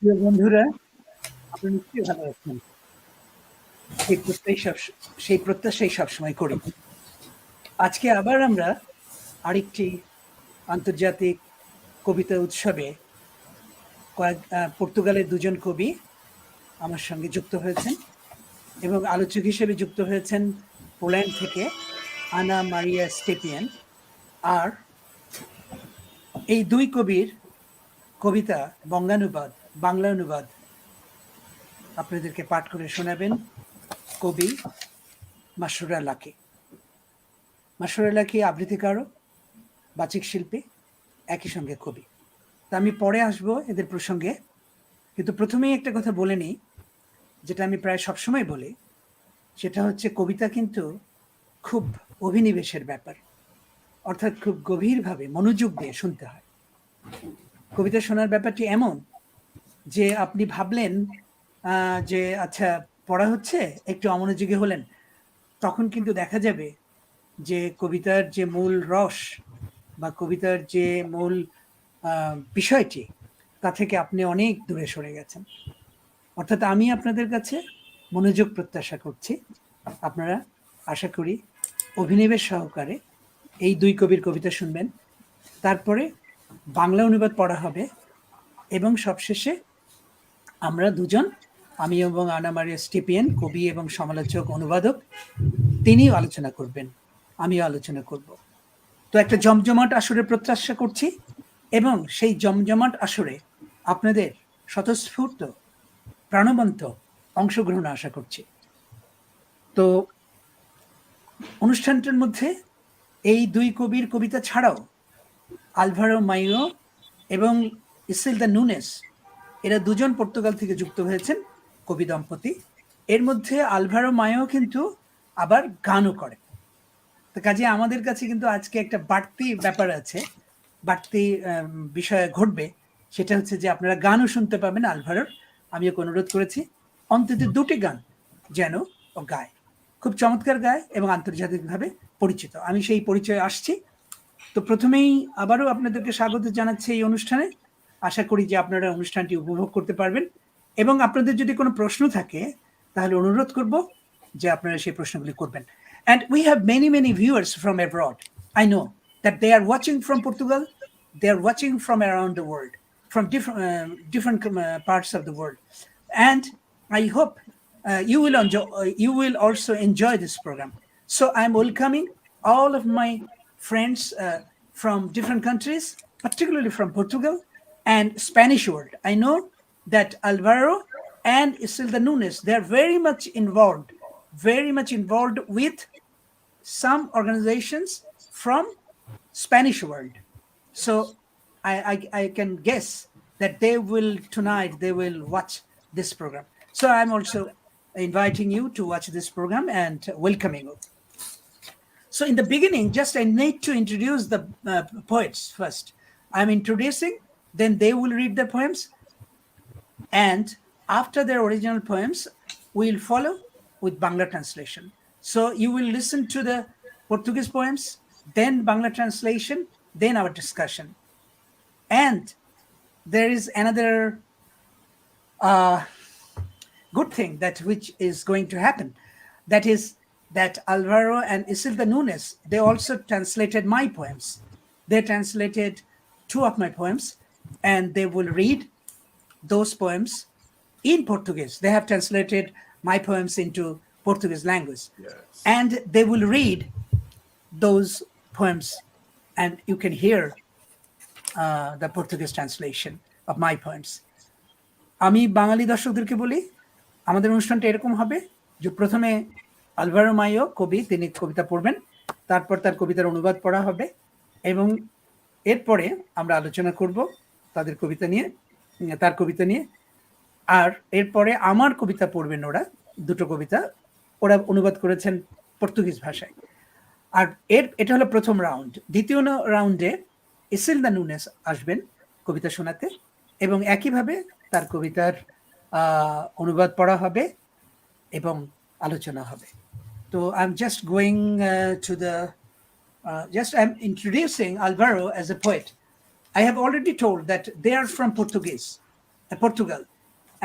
প্রিয় বন্ধুরা, আপনারা নিশ্চয়ই ভালো আছেন। সেই প্রত্যাশাই সবসময় করি। আজকে আবার আমরা আরেকটি আন্তর্জাতিক কবিতা উৎসবে পর্তুগালের দুজন কবি আমার সঙ্গে যুক্ত হয়েছেন এবং আলোচক হিসেবে যুক্ত হয়েছেন পোল্যান্ড থেকে আনা মারিয়া স্টেপিয়ান। আর এই দুই কবির কবিতা বাংলা অনুবাদ আপনাদেরকে পাঠ করে শোনাবেন কবি মাশরুরা লাকি। মাশরুরা লাকি আবৃত্তিকারক, বাচিক শিল্পী, একই সঙ্গে কবি। তা আমি পরে আসবো এদের প্রসঙ্গে, কিন্তু প্রথমেই একটা কথা বলে নিই, যেটা আমি প্রায় সবসময় বলি, সেটা হচ্ছে কবিতা কিন্তু খুব অভিনিবেশের ব্যাপার, অর্থাৎ খুব গভীরভাবে মনোযোগ দিয়ে শুনতে হয়। কবিতা শোনার ব্যাপারটি এমন যে আপনি ভাবলেন যে আচ্ছা পড়া হচ্ছে, একটু অমনোযোগী হলেন, তখন কিন্তু দেখা যাবে যে কবিতার যে মূল রস বা কবিতার যে মূল বিষয়টি, তা থেকে আপনি অনেক দূরে সরে গেছেন। অর্থাৎ আমি আপনাদের কাছে মনোযোগ প্রত্যাশা করছি। আপনারা আশা করি অভিনিবেশ সহকারে এই দুই কবির কবিতা শুনবেন, তারপরে বাংলা অনুবাদ পড়া হবে এবং সবশেষে আমরা দুজন, আমি এবং আনা মারিয়া স্টেপিয়ান, কবি এবং সমালোচক অনুবাদক, তিনিও আলোচনা করবেন, আমিও আলোচনা করব। তো একটা জমজমাট আসরের প্রত্যাশা করছি এবং সেই জমজমাট আসরে আপনাদের স্বতঃস্ফূর্ত প্রাণবন্ত অংশগ্রহণ আশা করছি। তো অনুষ্ঠানটার মধ্যে এই দুই কবির কবিতা ছাড়াও আলভারো মাইও এবং ইসিলদা নুনেস, এরা দুজন পর্তুগাল থেকে যুক্ত হয়েছেন, কবি দম্পতি। এর মধ্যে আলভারো মাইও কিন্তু আবার গানও করে। তো কাজে আমাদের কাছে কিন্তু আজকে একটা বাড়তি ব্যাপার আছে, বাড়তি বিষয় ঘটবে, সেটা হচ্ছে যে আপনারা গানও শুনতে পাবেন আলভারোর। আমি ওকে অনুরোধ করেছি অন্তত দুটি গান যেন ও গায়। খুব চমৎকার গায় এবং আন্তর্জাতিকভাবে পরিচিত। আমি সেই পরিচয়ে আসছি। তো প্রথমেই আবারও আপনাদেরকে স্বাগত জানাচ্ছি এই অনুষ্ঠানে। আশা করি যে আপনারা অনুষ্ঠানটি উপভোগ করতে পারবেন এবং আপনাদের যদি কোনো প্রশ্ন থাকে তাহলে অনুরোধ করব যে আপনারা সেই প্রশ্নগুলি করবেন। And we have many viewers from abroad. I know that they are watching from Portugal, they are watching from around the world, from different parts of the world. And I hope you will also enjoy this program. So I'm welcoming all of my friends from different countries, particularly from Portugal and Spanish world. I know that Álvaro and Isilda Nunes, they're very much involved with some organizations from Spanish world. So I can guess that they will watch this program. So I'm also inviting you to watch this program and welcoming you. So in the beginning, just I need to introduce the poets first. I'm introducing, then they will read the poems, and after their original poems, we'll follow with Bangla translation. So you will listen to the Portuguese poems, then Bangla translation, then our discussion. And there is another good thing which is going to happen. That is that Álvaro and Isilda Nunes, they also translated my poems. They translated 2 of my poems, and they will read those poems in Portuguese. They have translated my poems into Portuguese language. Yes. And they will read those poems, and you can hear the Portuguese translation of my poems. আমি বাঙালি দর্শকদেরকে বলি, আমাদের অনুষ্ঠানটা এরকম হবে যে প্রথমে Alvaro মাইও কবি, তিনি কবিতা পড়বেন, তারপর তার কবিতার অনুবাদ পড়া হবে এবং এরপরে আমরা আলোচনা করব তার কবিতা নিয়ে। আর এরপরে আমার কবিতা পড়বেন ওরা, দুটো কবিতা ওরা অনুবাদ করেছেন পর্তুগিজ ভাষায়। আর এটা হলো প্রথম রাউন্ড। দ্বিতীয় রাউন্ডে ইসিলদা নুনেস আসবেন কবিতা শোনাতে এবং একইভাবে তার কবিতার অনুবাদ পড়া হবে এবং আলোচনা হবে। তো I'm just going I'm introducing Álvaro as a poet. I have already told that they are from Portugal,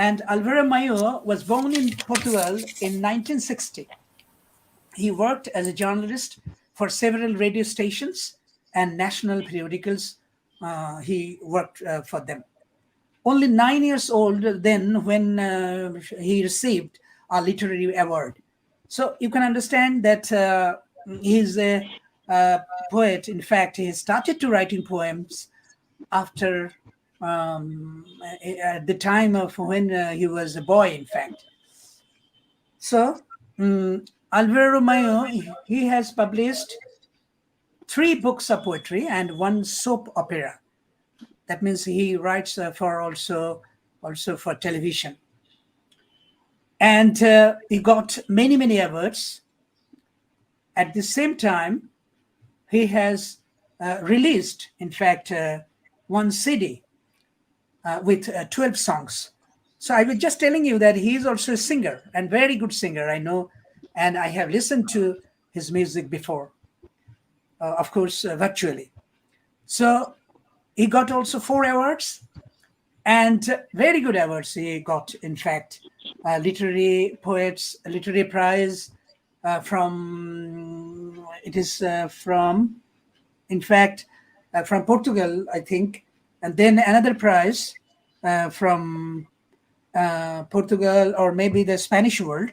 And Álvaro Maio was born in Portugal in 1960. He worked as a journalist for several radio stations and national periodicals. He worked for them. Only 9 years old then when he received a literary award. So you can understand that he's a poet. In fact, he started to writing poems after at the time of when he was a boy, in fact. So Álvaro Maio, he has published 3 books of poetry and 1 soap opera. That means he writes for also for television. And he got many awards. At the same time, he has released, in fact, 1 CD with 12 songs. So I was just telling you that he is also a singer, and very good singer, I know, and I have listened to his music before, of course, virtually. So he got also 4 awards, and very good awards he got, in fact. Literary prize from Portugal, I think, and then another prize from Portugal, or maybe the Spanish world.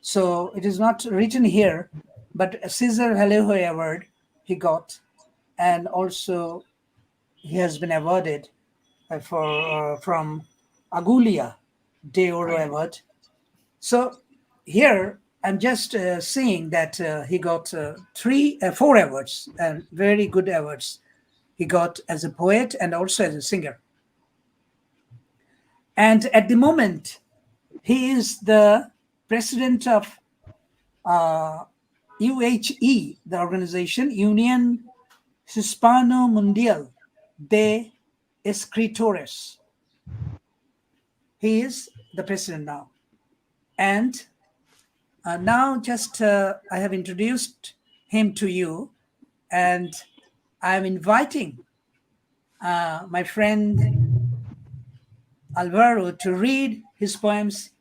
So it is not written here, but a César Vallejo award he got, and also he has been awarded from Agulia de Oro Award. So here I'm just seeing that he got 4 awards, and very good awards he got as a poet and also as a singer. And at the moment, he is the president of UHE, the organization Unión Hispano-Mundial de Escritores. He is the president now. And now just I have introduced him to you, and I'm inviting my friend Álvaro to read his poems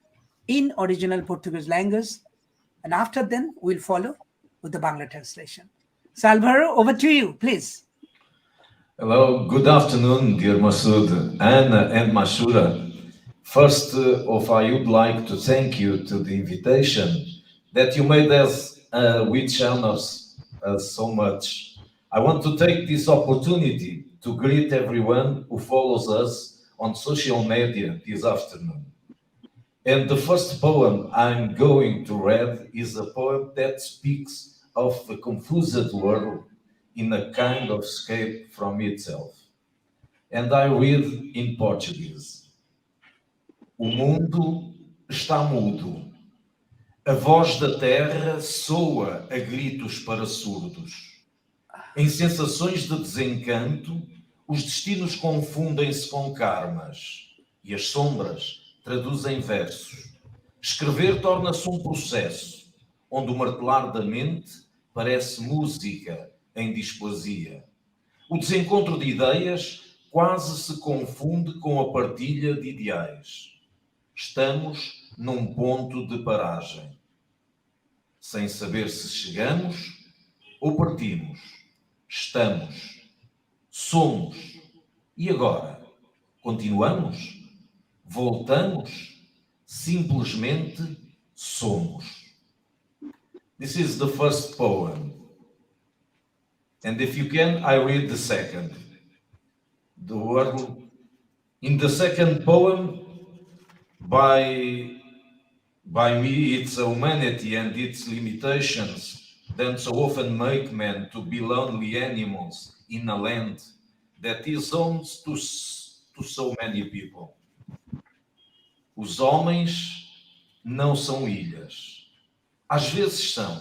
in original Portuguese language, and after then we'll follow with the Bangla translation. So Álvaro, over to you, please. Hello, good afternoon, dear Masud, Anna, and Mashrura. First of all, I would like to thank you to the invitation that you made us, which honors us so much. I want to take this opportunity to greet everyone who follows us on social media this afternoon. And the first poem I'm going to read is a poem that speaks of a confused world in a kind of escape from itself. And I read in Portuguese. O mundo está mudo. A voz da terra soa a gritos para surdos. Em sensações de desencanto, os destinos confundem-se com karmas e as sombras traduzem versos. Escrever torna-se um processo, onde o martelar da mente parece música em displasia. O desencontro de ideias quase se confunde com a partilha de ideais. Estamos num ponto de paragem, sem saber se chegamos ou partimos. Estamos, somos, e agora? Continuamos? Voltamos? Simplesmente somos. This is the first poem. And if you can, I read the second. The world. In the second poem, by me, it's humanity and its limitations that so often make men to be lonely animals in a land that is home to so many people. Os homens não são ilhas. Às vezes são.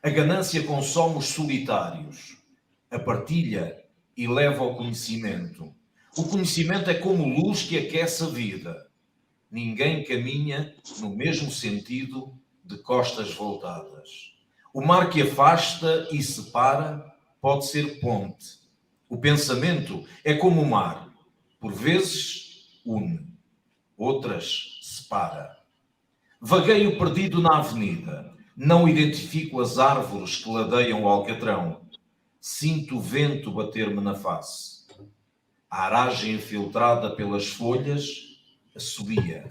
A ganância consome os solitários. A partilha eleva ao conhecimento. O conhecimento é como luz que aquece a vida. Ninguém caminha no mesmo sentido de costas voltadas. O mar que afasta e separa pode ser ponte. O pensamento é como o mar. Por vezes une, outras separa. Vagueio perdido na avenida, não identifico as árvores que ladeiam o alcatrão. Sinto o vento bater-me na face. A aragem infiltrada pelas folhas assobia.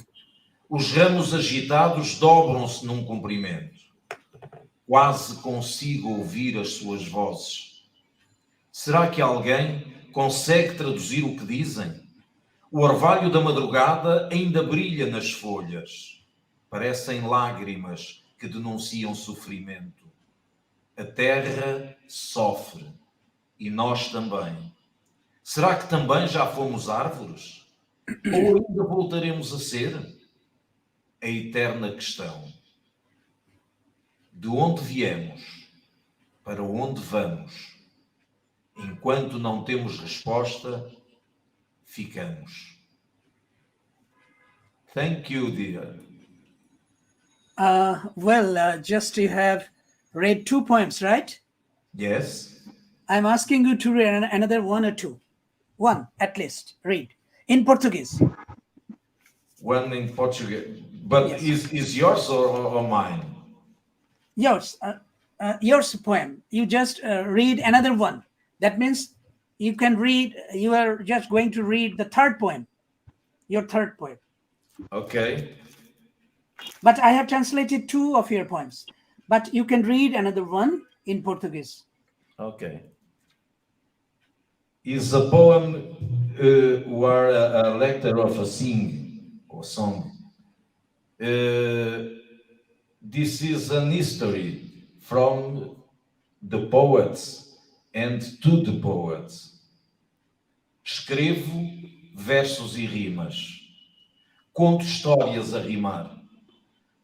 Os ramos agitados dobram-se num comprimento. Quase consigo ouvir as suas vozes. Será que alguém consegue traduzir o que dizem? O orvalho da madrugada ainda brilha nas folhas. Parecem lágrimas que denunciam sofrimento. A terra sofre e nós também. Será que também já fomos árvores? Ou ainda voltaremos a ser? A eterna questão. De onde viemos? Para onde vamos? Enquanto não temos resposta, ficamos. Thank you, dear. Just you have read 2 poems, right? Yes? I'm asking you to read another 1 or 2. 1 at least, read. In Portuguese. One in Portuguese. But Yes. is yours or mine? Yours. Yours poem. You just read another one. That means you can read, you are just going to read the third poem. Your third poem. Okay. But I have translated 2 of your poems. But you can read another one in Portuguese. Okay. Is a poem or a letter of a song? This is an history from the poets and to the poets. Escrevo versos e rimas. Conto histórias a rimar.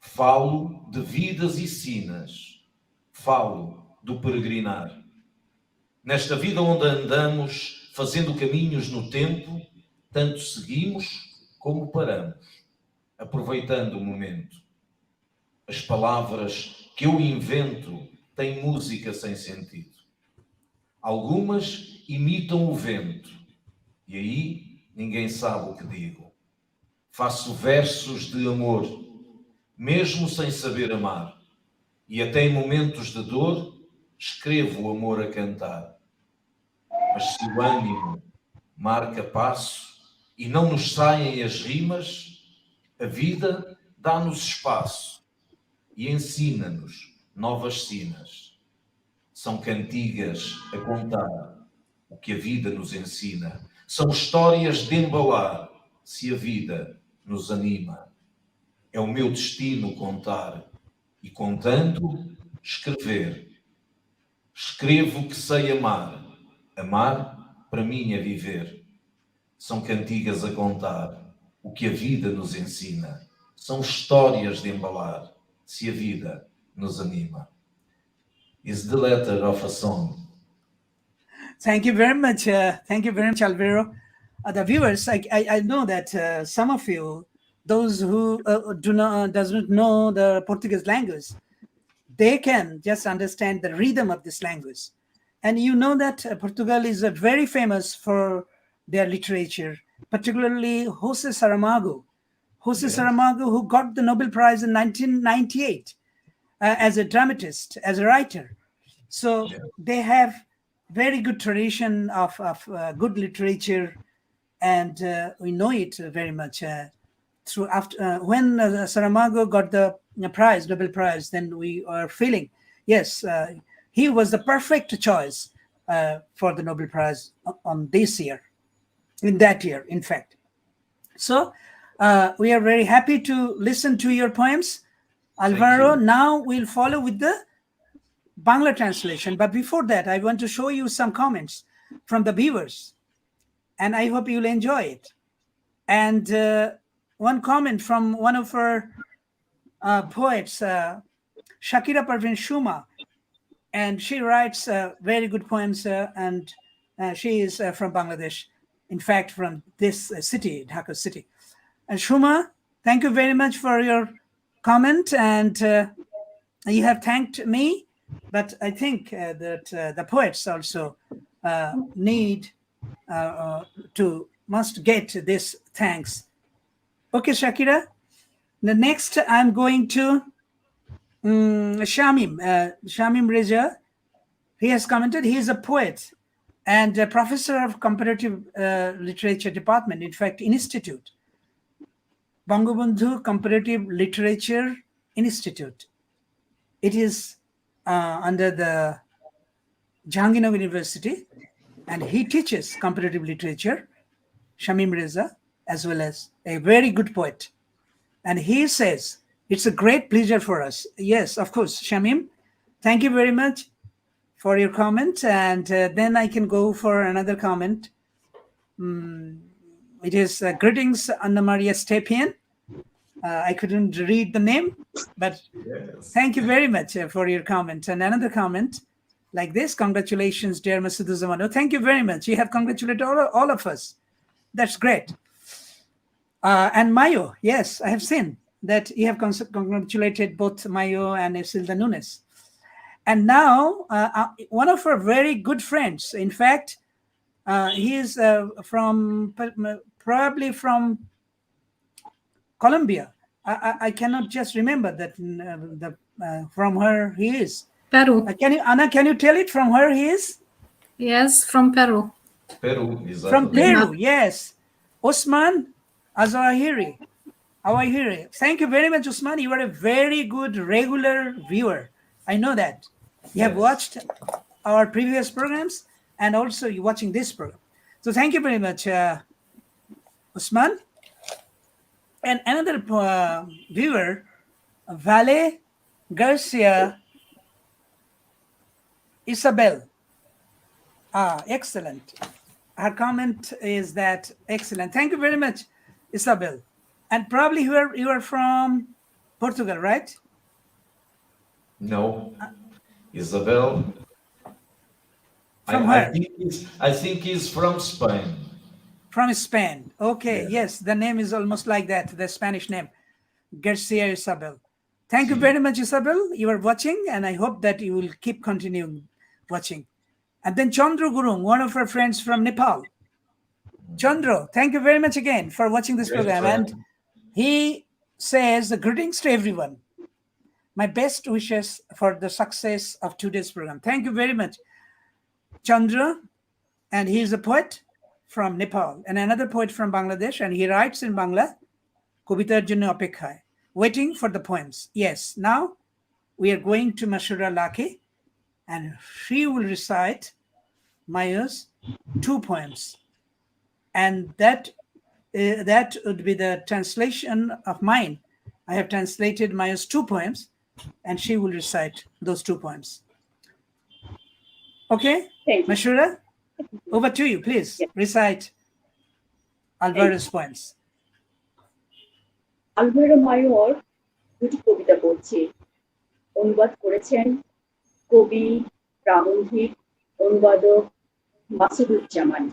Falo de vidas e sinas. Falo do peregrinar. Nesta vida onde andamos, fazendo caminhos no tempo, tanto seguimos como paramos, aproveitando o momento. As palavras que eu invento têm música sem sentido. Algumas imitam o vento, e aí ninguém sabe o que digo. Faço versos de amor, mesmo sem saber amar, e até em momentos de dor, escrevo o amor a cantar. Mas se o ânimo marca passo e não nos saem as rimas, a vida dá-nos espaço e ensina-nos novas sinas. São cantigas a contar o que a vida nos ensina. São histórias de embalar se a vida nos anima. É o meu destino contar e, contando, escrever. Escrevo que sei amar. Amar, para mim, é viver. São cantigas a contar o que a vida nos ensina. São histórias de embalar se a vida nos anima. Is the letter of a song. Thank you very much. Thank you very much, Álvaro. The viewers, I know that some of you, those who doesn't know the Portuguese language, they can just understand the rhythm of this language. And you know that Portugal is very famous for their literature, particularly José Saramago. José Saramago, who got the Nobel Prize in 1998 as a dramatist, as a writer. So they have very good tradition of good literature, and we know it very much. When Saramago got the Nobel Prize, then we are feeling, yes, he was the perfect choice for the Nobel Prize on this year, in that year, in fact. So we are very happy to listen to your poems. Álvaro, now we'll follow with the Bangla translation. But before that, I want to show you some comments from the viewers, and I hope you'll enjoy it. And one comment from one of our poets, Shakira Parvin Shuma, and she writes very good poems, and she is from Bangladesh, in fact, from this city, Dhaka city. And Shuma, thank you very much for your comment, and you have thanked me, but I think that the poets also must get this thanks Okay, Shakira. The next, I'm going to Shamim. Shamim Reza. He has commented. He is a poet and a professor of comparative literature department. In fact, institute. Bangabandhu Comparative Literature Institute. It is under the Jahangirnagar University, and he teaches comparative literature, Shamim Reza, as well as a very good poet. And he says, it's a great pleasure for us. Yes, of course, Shamim, thank you very much for your comment. And then I can go for another comment. It is greetings, Anna Maria Stępień. I couldn't read the name, but Yes. thank you very much for your comment. And another comment like this: congratulations, dear Masuduzzaman. Oh, thank you very much. You have congratulated all of us. That's great. And Maio, yes, I have seen that you have congratulated both Maio and Isilda Nunes. And now, one of our very good friends, in fact, he is probably from Colombia. I cannot just remember that from where he is. Peru. Anna, can you tell it from where he is? Yes, from Peru. Peru, exactly. From Peru, yes. Osman Azawahiri. Thank you very much, Osman. You are a very good regular viewer. I know that. You have Yes. watched our previous programs, and also you're watching this program. So thank you very much, Osman. And another viewer, Vale Garcia Isabel. Excellent. Her comment is that excellent. Thank you very much, Isabel. And probably you are from Portugal, right? No, Isabel. From I where? think he's from Spain. From Spain. Okay, Yeah. yes, the name is almost like that, the Spanish name, Garcia Isabel. Thank you very much, Isabel. You are watching, and I hope that you will keep continuing watching. And then Chandra Gurung, one of our friends from Nepal. Chandra, thank you very much again for watching this Great program. friend. And he says, greetings to everyone. My best wishes for the success of today's program. Thank you very much, Chandra. And he is a poet from Nepal and another poet from Bangladesh. And he writes in Bangla, Kobitar jonno opekhaয়, waiting for the poems. Yes, now we are going to Mashrura Laki, and she will recite Maio's 2 poems. And that would be the translation of mine. I have translated Maio's 2 poems, and she will recite those 2 poems. Okay, Thank you. Mashrura, over to you, please. Yes. Recite Álvaro's poems. Alvaro মায়োর দুটি কবিতা পড়ছি। অনুবাদ করেছেন কবি, প্রাবন্ধিক, অনুবাদক মাসুদুজ্জামান।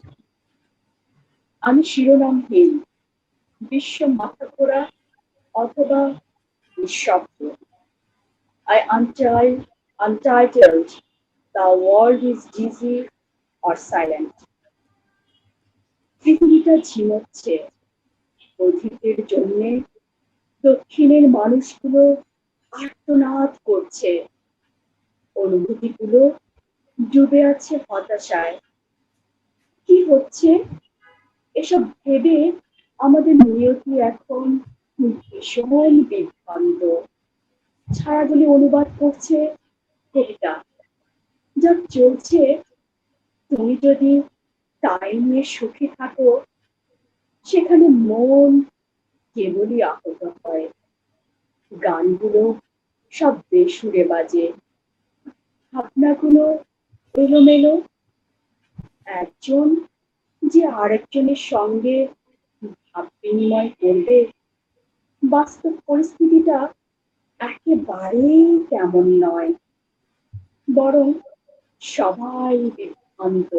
আমি শিরোনামহীন, বিশ্ব মাথাখোরা অথবা নিঃশব্দ। Untitled, the world is dizzy or silent. পৃথিবীটা ঝিমোচ্ছে অতীতের জন্যে, দক্ষিণের মানুষগুলো আর্তনাদ করছে, অনুভূতিগুলো ডুবে আছে হতাশায়। কি হচ্ছে এসব ভেবে আমাদের নিয়তি এখন ভীষণ বিভ্রান্ত। ছায়াগুলি অনুবাদ করছে কবিতা, যা চলছে। তুমি যদি তাই নিয়ে সুখী থাকো, সেখানে মন কেবলই আহত হয়। গানগুলো সব বেসুরে বাজে, ভাবনাগুলো এলোমেলো। একজন যে আরেকজনের সঙ্গে ভাব বিনিময় করবে, বাস্তব পরিস্থিতিটা একেবারেই তেমন নয়, বরং সবাই বিভ্রান্ত।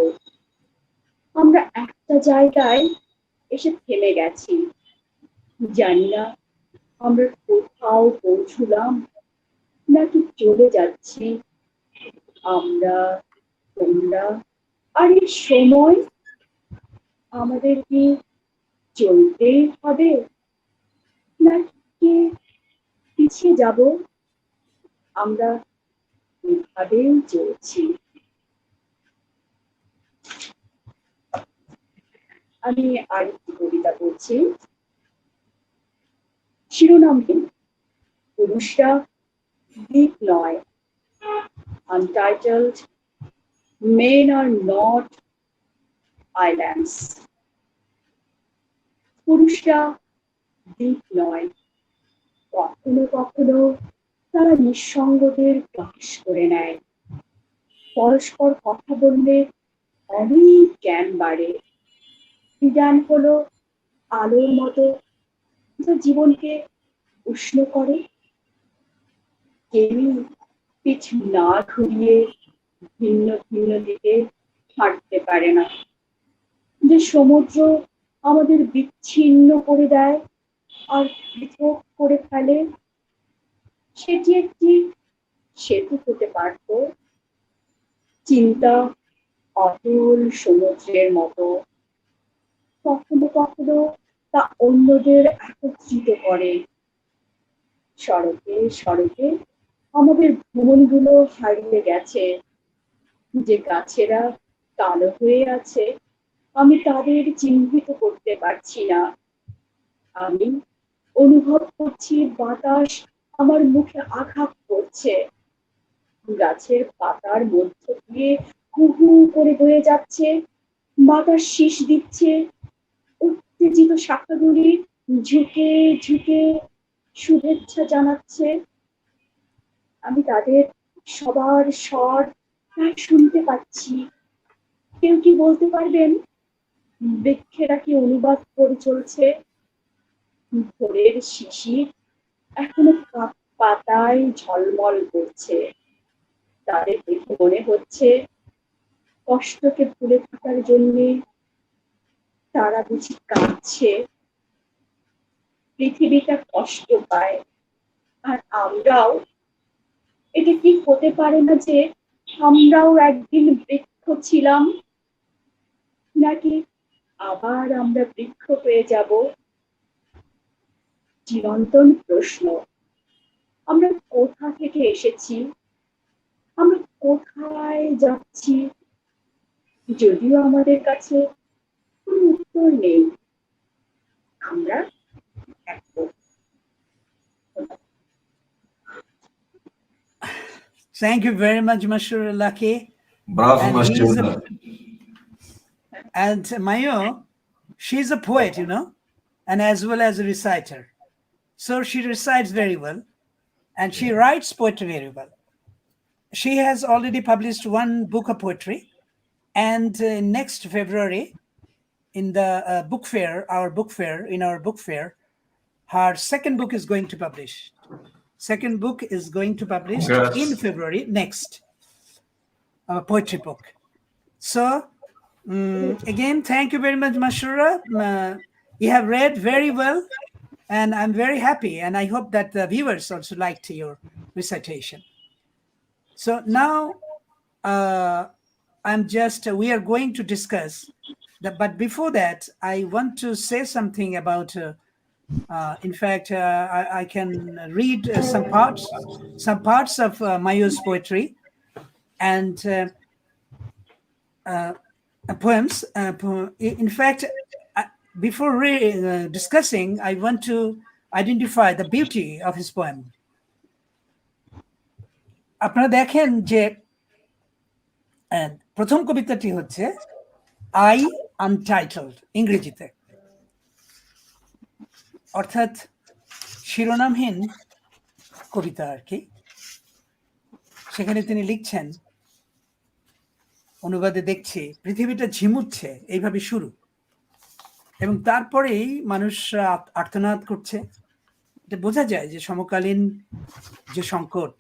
আমরা একটা জায়গায় এসে থেমে গেছি, জানি না আমরা কোথাও পৌঁছলাম নাকি চলে যাচ্ছি। আমরা, তোমরা, আর এই সময় আমাদের কি চলতেই হবে নাকি পিছিয়ে যাব? আমরা এভাবেই চলছি। আমি আরেকটি কবিতা পড়ছি। শিরোনামহীন, পুরুষরা দ্বীপ নয়। Untitled, Men are not islands. পুরুষরা দ্বীপ নয়। কখনো কখনো তারা নিঃসঙ্গদের গ্রাস করে নেয়। পরস্পর কথা বললে অনেক জ্ঞান বাড়ে। জ্ঞান হলো আলোর মতো, যা জীবনকে উষ্ণ করে। কেউই পিঠ না ঘুরিয়ে ভিন্ন ভিন্ন দিকে হাঁটতে পারে না। যে সমুদ্র আমাদের বিচ্ছিন্ন করে দেয় আর পৃথক করে ফেলে, সেটি একটি সেতু হতে পারত। চিন্তা অতল সমুদ্রের মতো। কখনো কখনো তা অন্যদের একত্রিত করে। সড়কে সড়কে আমাদের ভ্রমণগুলো হারিয়ে গেছে। যে গাছেরা কালো হয়ে আছে, আমি তাদের চিহ্নিত করতে পারছি না। আমি অনুভব করছি বাতাস আমার মুখে আঘাত করছে। গাছের পাতার মধ্য দিয়ে হু হু করে বয়ে যাচ্ছে। বাতাস শীষ দিচ্ছে। উত্তেজিত শাখাগুলি ঝুঁকে ঝুঁকে শুভেচ্ছা জানাচ্ছে। আমি তাদের সবার স্বর প্রায় শুনতে পাচ্ছি। কেউ কি বলতে পারবেন বৃক্ষেরা কি অনুবাদ করে চলছে? ভোরের শিশির এখনো পাতায় ঝলমল করছে। তাদের দেখে মনে হচ্ছে কষ্টকে ভুলে থাকার জন্য তারা বুঝি কাঁদছে। পৃথিবীটা কষ্ট পায়, আর আমরাও। এটা কি হতে পারে না যে আমরাও একদিন বৃক্ষ ছিলাম? নাকি আবার আমরা বৃক্ষ হয়ে যাব? চিরন্তন প্রশ্ন। আমরা কোথা থেকে এসেছি? আমরা কোথায় যাচ্ছি? যদিও আমাদের কাছে কোনো উত্তর নেই, আমরা একক। Thank you very much, Mashrura Lucky. Bravo, And he is Mashrura. And Maio, she's a poet, you know, and as well as a reciter. So she recites very well, and she writes poetry very well. She has already published one book of poetry, and next February, in the book fair, in our book fair, her second book is going to publish. Second book is going to publish Congrats. in February next, a poetry book. So again, thank you very much, Mashrura. You have read very well, and I'm very happy, and I hope that the viewers also liked your recitation. So now we are going to discuss that, but before that, I want to say something about in fact, I can read some parts of Maio's poetry and poems. In fact, before discussing, I want to identify the beauty of his poem. আপনারা দেখেন যে প্রথম কবিতাটি হচ্ছে I untitled, ইংরেজিতে, অর্থাৎ শিরোনামহীন কবিতা আর কি। সেখানে তিনি লিখছেন, অনুবাদে দেখছি, পৃথিবীটা ঝিমুচ্ছে, এইভাবে শুরু, এবং তারপরেই মানুষ আর্তনাদ করছে। এটা বোঝা যায় যে সমকালীন যে সংকট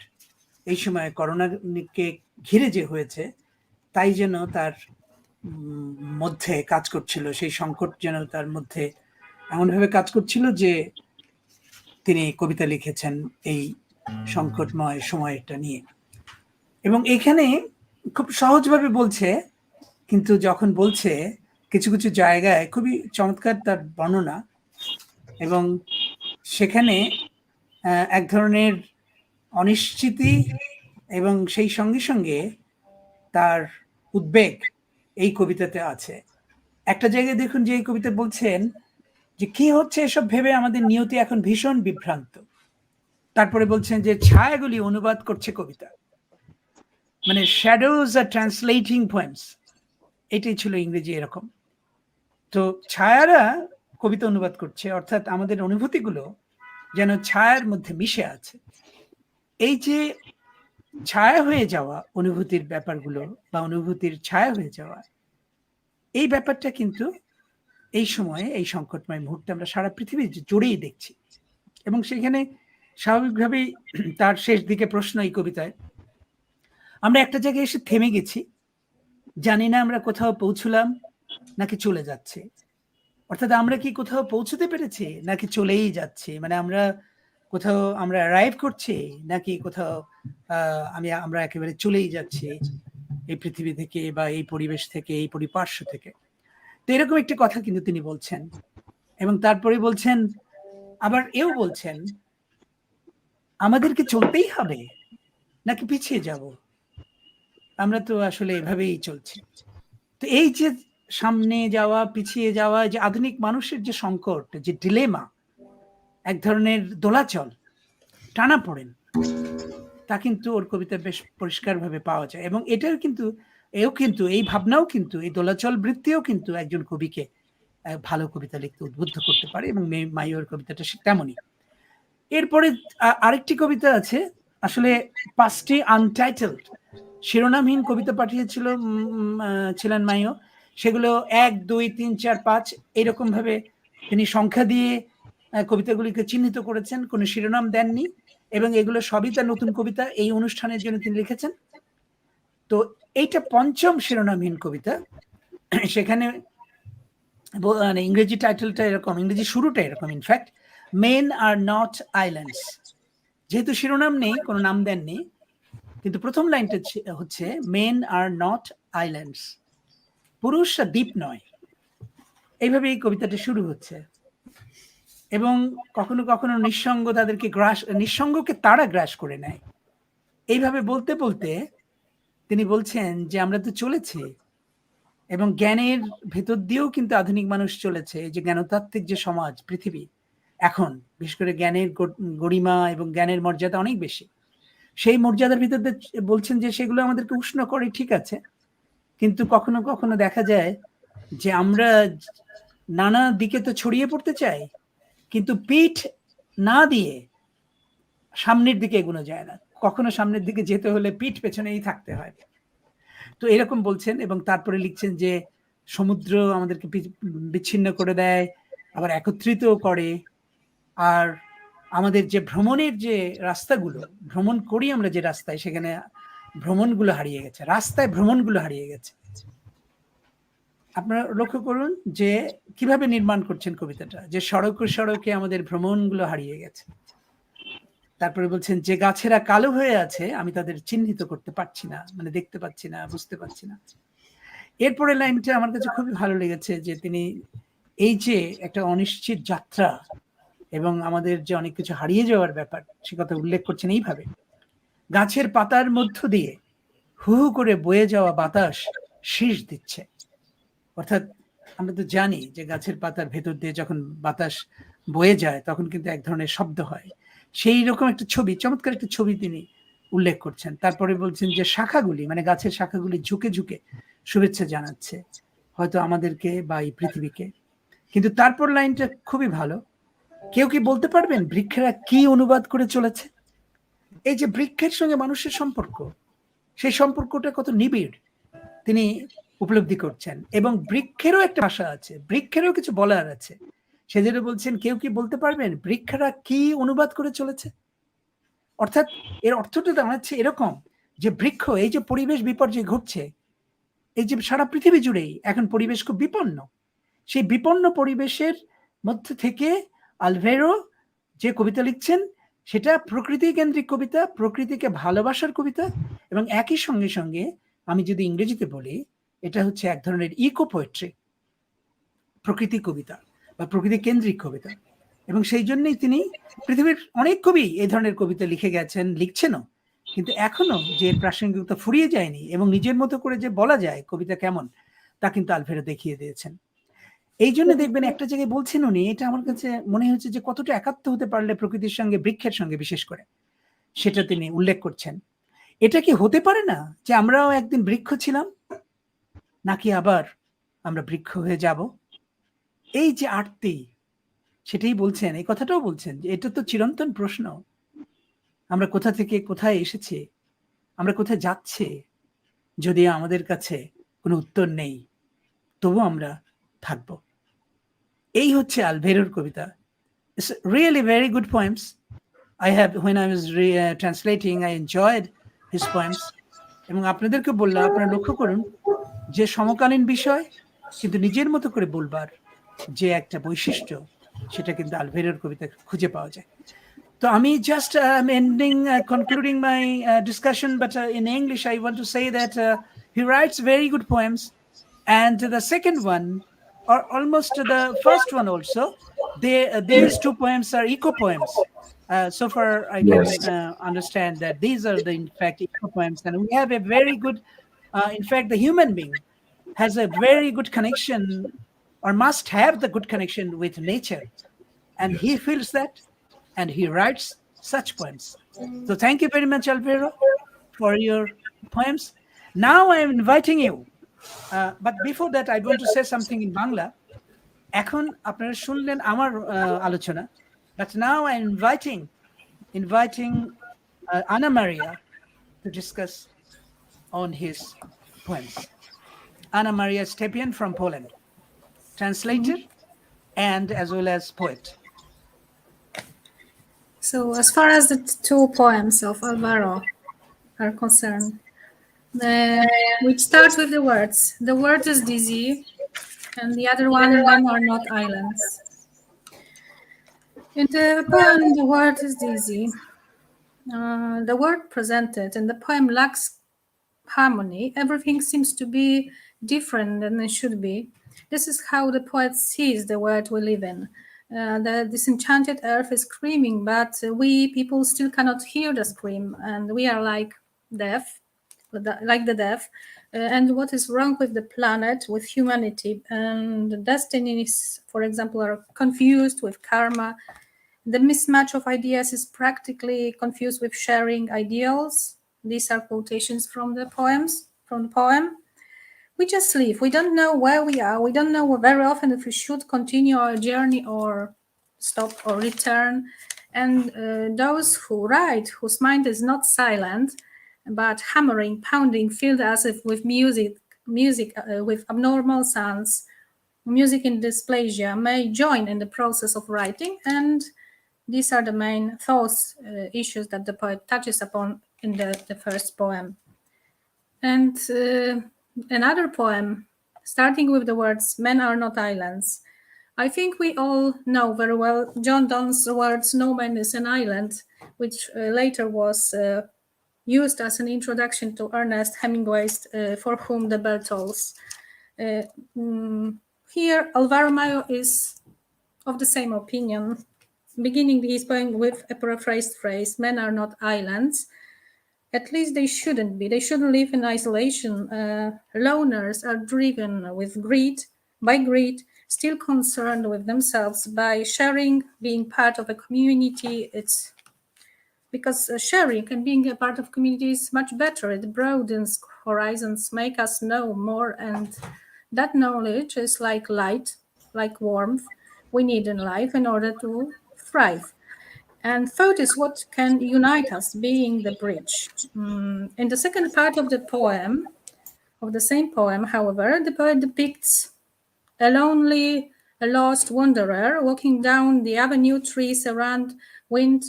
এই সময় করোনাকে ঘিরে যে হয়েছে, তাই যেন তার মধ্যে কাজ করছিল, সেই সংকট যেন তার মধ্যে এমনভাবে কাজ করছিল যে তিনি কবিতা লিখেছেন এই সংকটময় সময়টা নিয়ে। এবং এখানে খুব সহজভাবে বলছে, কিন্তু যখন বলছে কিছু কিছু জায়গায় খুবই চমৎকার তার বর্ণনা, এবং সেখানে এক ধরনের অনিশ্চিতি এবং সেই সঙ্গে সঙ্গে তার উদ্বেগ এই কবিতাতে আছে। একটা জায়গায় দেখুন যে এই কবিতা বলছেন যে কি হচ্ছে এসব ভেবে আমাদের নিয়তি এখন ভীষণ বিভ্রান্ত। তারপরে বলছেন যে ছায়াগুলি অনুবাদ করছে কবিতা, মানে শ্যাডোজ আর ট্রান্সলেটিং পোয়েমস, এটাই ছিল ইংরেজি এরকম। তো ছায়ারা কবিতা অনুবাদ করছে, অর্থাৎ আমাদের অনুভূতিগুলো যেন ছায়ার মধ্যে মিশে আছে। এই যে ছায়া হয়ে যাওয়া অনুভূতির ব্যাপারগুলো বা অনুভূতির ছায়া হয়ে যাওয়া, এই ব্যাপারটা কিন্তু এই সময়ে এই সংকটময় মুহূর্তে আমরা সারা পৃথিবী জুড়েই দেখছি। এবং সেখানে স্বাভাবিকভাবেই তার শেষ দিকে প্রশ্ন এই কবিতায়, আমরা একটা জায়গায় এসে থেমে গেছি, জানি না আমরা কোথাও পৌঁছলাম নাকি চলে যাচ্ছে। অর্থাৎ আমরা কি কোথাও পৌঁছতে পেরেছি নাকি চলেই যাচ্ছি, মানে আমরা কোথাও আমরা অ্যারাইভ করছি নাকি কোথাও আমরা একেবারে চলেই যাচ্ছি এই পৃথিবী থেকে বা এই পরিবেশ থেকে, এই পরিপার্শ্ব থেকে। তো এরকম একটি কথা কিন্তু তিনি বলছেন। এবং তারপরে বলছেন, আবার এও বলছেন, আমাদেরকে চলতেই হবে নাকি পিছিয়ে যাব, আমরা তো আসলে এভাবেই চলছি। তো এই যে সামনে যাওয়া পিছিয়ে যাওয়া, যে আধুনিক মানুষের যে সংকট, যে ডিলেমা, এক ধরনের দোলাচল, টানাপোড়েন, তা কিন্তু ওর কবিতা বেশ পরিষ্কারভাবে পাওয়া যায়। এবং এটাও কিন্তু এই ভাবনাও কিন্তু, এই দোলাচল বৃত্তিও কিন্তু একজন কবিকে ভালো কবিতা লিখতে উদ্বুদ্ধ করতে পারে, এবং মাইওর কবিতাটা তেমনই। এরপরে আরেকটি কবিতা আছে, আসলে 5টি আনটাইটেলড শিরোনামহীন কবিতা ছিলেন মাইও। সেগুলো 1, 2, 3, 4, 5 এইরকম ভাবে তিনি সংখ্যা দিয়ে কবিতাগুলিকে চিহ্নিত করেছেন, কোনো শিরোনাম দেননি। এবং এগুলো সবই তার নতুন কবিতা, এই অনুষ্ঠানের জন্য তিনি লিখেছেন। তো এইটা 5ম শিরোনামহীন কবিতা। সেখানে মানে ইংরেজি টাইটেলটা এরকম, ইংরেজি শুরুটা এরকম, in fact, men are not islands. যেহেতু শিরোনাম নেই, কোনো নাম দেননি, কিন্তু প্রথম লাইনটা হচ্ছে মেন আর নট আইল্যান্ডস, পুরুষরা দ্বীপ নয়। এইভাবে এই কবিতাটা শুরু হচ্ছে। এবং কখনো কখনো নিঃসঙ্গকে তারা গ্রাস করে নেয়। এইভাবে বলতে বলতে তিনি বলছেন যে আমরা তো চলেছি, এবং জ্ঞানের ভেতর দিয়েও কিন্তু আধুনিক মানুষ চলেছে। যে জ্ঞানতাত্ত্বিক যে সমাজ পৃথিবী এখন, বিশেষ করে জ্ঞানের গরিমা এবং জ্ঞানের মর্যাদা অনেক বেশি, সেই মর্যাদার ভিতর দিয়ে বলছেন যে সেগুলো আমাদেরকে উষ্ণ করে, ঠিক আছে, কিন্তু কখনো কখনো দেখা যায় যে আমরা নানা দিকে তো ছড়িয়ে পড়তে চাই, কিন্তু পিঠ না দিয়ে সামনের দিকে এগোনো যায় না। কখনো সামনের দিকে যেতে হলে পিঠ পেছনেই থাকতে হয়। তো এরকম বলছেন। এবং তারপরে লিখছেন যে সমুদ্র আমাদেরকে বিচ্ছিন্ন করে দেয়, আবার একত্রিত করে। আর আমাদের যে ভ্রমণের যে রাস্তাগুলো, ভ্রমণ করি আমরা যে রাস্তায়, সেখানে ভ্রমণগুলো হারিয়ে গেছে, রাস্তায় ভ্রমণগুলো হারিয়ে গেছে। আপনারা লক্ষ্য করুন যে কিভাবে নির্মাণ করছেন কবিতাটা, যে সড়কে সড়কে আমাদের ভ্রমণগুলো হারিয়ে গেছে। তারপরে বলছেন যে গাছেরা কালো হয়ে আছে, আমি তাদের চিহ্নিত করতে পারছি না, মানে দেখতে পাচ্ছি না, বুঝতে পারছি না। এরপরে লাইনটা আমার কাছে খুবই ভালো লেগেছে, যে তিনি এই যে একটা অনিশ্চিত যাত্রা এবং আমাদের যে অনেক কিছু হারিয়ে যাওয়ার ব্যাপার, সে কথা উল্লেখ করছেন এইভাবে, গাছের পাতার মধ্য দিয়ে হু হু করে বয়ে যাওয়া বাতাস শীষ দিচ্ছে। অর্থাৎ আমরা তো জানি যে গাছের পাতার ভেতর দিয়ে যখন বাতাস বয়ে যায় তখন কিন্তু এক ধরনের শব্দ হয়। সেই রকম একটা ছবি, চমৎকার একটা ছবি তিনি উল্লেখ করছেন। তারপরে বলছেন যে শাখাগুলি, মানে গাছের শাখাগুলি ঝুঁকে ঝুঁকে শুভেচ্ছা জানাচ্ছে হয়তো আমাদেরকে বা এই পৃথিবীকে। কিন্তু তারপর লাইনটা খুবই ভালো, কেউ কি বলতে পারবেন বৃক্ষেরা কি অনুবাদ করে চলেছে? এই যে বৃক্ষের সঙ্গে মানুষের সম্পর্ক, সেই সম্পর্কটা কত নিবিড় তিনি উপলব্ধি করছেন। এবং বৃক্ষেরও একটা ভাষা আছে, বৃক্ষেরও কিছু বলার আছে। সেজন্য বলছেন কেউ কি বলতে পারবেন বৃক্ষেরা কি অনুবাদ করে চলেছে। অর্থাৎ এর অর্থটা দাঁড়াচ্ছে এরকম, যে বৃক্ষ, এই যে পরিবেশ বিপর্যয় ঘটছে, এই যে সারা পৃথিবী জুড়েই এখন পরিবেশ খুব বিপন্ন, সেই বিপন্ন পরিবেশের মধ্যে থেকে আলভেরো যে কবিতা লিখছেন সেটা প্রকৃতি কেন্দ্রিক কবিতা, প্রকৃতিকে ভালোবাসার কবিতা। এবং একই সঙ্গে সঙ্গে আমি যদি ইংরেজিতে বলি, এটা হচ্ছে এক ধরনের ইকো পোয়েট্রি, প্রকৃতি কবিতা বা প্রকৃতি কেন্দ্রিক কবিতা। এবং সেই জন্যই তিনি পৃথিবীর অনেক কবি এই ধরনের কবিতা লিখে গেছেন, লিখছেনও, কিন্তু এখনো যে এর প্রাসঙ্গিকতা ফুরিয়ে যায়নি এবং নিজের মতো করে যে বলা যায় কবিতা কেমন তা কিন্তু আলভেরো দেখিয়ে দিয়েছেন। এই জন্য দেখবেন একটা জায়গায় বলছেন উনি, এটা আমার কাছে মনে হচ্ছে যে কতটা একাত্ম হতে পারলে প্রকৃতির সঙ্গে, বৃক্ষের সঙ্গে বিশেষ করে, সেটা তিনি উল্লেখ করছেন। এটা কি হতে পারে না যে আমরাও একদিন বৃক্ষ ছিলাম, নাকি আবার আমরা বৃক্ষ হয়ে যাব? এই যে আরতি, সেটাই বলছেন, এই কথাটাও বলছেন যে এটা তো চিরন্তন প্রশ্ন। আমরা কোথা থেকে কোথায় এসেছি, আমরা কোথায় যাচ্ছি, যদিও আমাদের কাছে কোনো উত্তর নেই, তবু আমরা থাকবো। এই হচ্ছে আলভেরোর কবিতা। It's really very good poems. When I was translating, I enjoyed his poems. এবং আপনাদেরকে বললাম, আপনারা লক্ষ্য করুন যে সমকালীন বিষয় কিন্তু নিজের মতো করে বলবার যে একটা বৈশিষ্ট্য, সেটা কিন্তু আলভেরোর কবিতা খুঁজে পাওয়া যায়। তো আমি just concluding my discussion, but in English I want to say that he writes very good poems, and the second one, or almost the first one also, these two poems are eco poems. So far I can understand that these are the, in fact, eco poems, and we have a very good, in fact, the human being has a very good connection, or must have the good connection with nature, and he feels that, and he writes such poems. So thank you very much, Álvaro, for your poems. Now I am inviting you, but before that I want to say something in Bangla. এখন আপনারা শুনলেন আমার আলোচনা, but now I am inviting Anna Maria to discuss on his poems. Anna Maria Stępień from Poland, translator and as well as poet. So as far as the two poems of Álvaro are concerned, we start with the words. The word is dizzy, and the other one, them are not islands. In the poem, the word is dizzy. The word presented in the poem lacks harmony. Everything seems to be different than it should be. This is how the poet sees the world we live in. The disenchanted earth is screaming, but we people still cannot hear the scream, and we are like deaf, like the deaf. And what is wrong with the planet, with humanity? And the destinies, for example, are confused with karma. The mismatch of ideas is practically confused with sharing ideals. These are quotations from the poem. We just live. We don't know where we are. We don't know very often if we should continue our journey or stop or return. And those who write, whose mind is not silent, but hammering, pounding, filled as if with music with abnormal sounds, music in dysplasia, may join in the process of writing. And these are the main thoughts, issues that the poet touches upon in the first poem. And another poem, starting with the words, "Men are not islands." I think we all know very well John Donne's words, "No man is an island," which later was used as an introduction to Ernest Hemingway's For Whom the Bell Tolls. Here, Álvaro Maio is of the same opinion, beginning his poem with a paraphrased phrase, "Men are not islands." At least they shouldn't be. They shouldn't live in isolation. Loners are driven by greed, still concerned with themselves, by sharing, being part of a community. It's because sharing and being a part of community is much better. It broadens horizons, make us know more, and that knowledge is like light, like warmth we need in life in order to thrive. And thought is what can unite us, being the bridge. In the second part of the poem, of the same poem, however, the poet depicts a lonely, a lost wanderer walking down the avenue, trees around, wind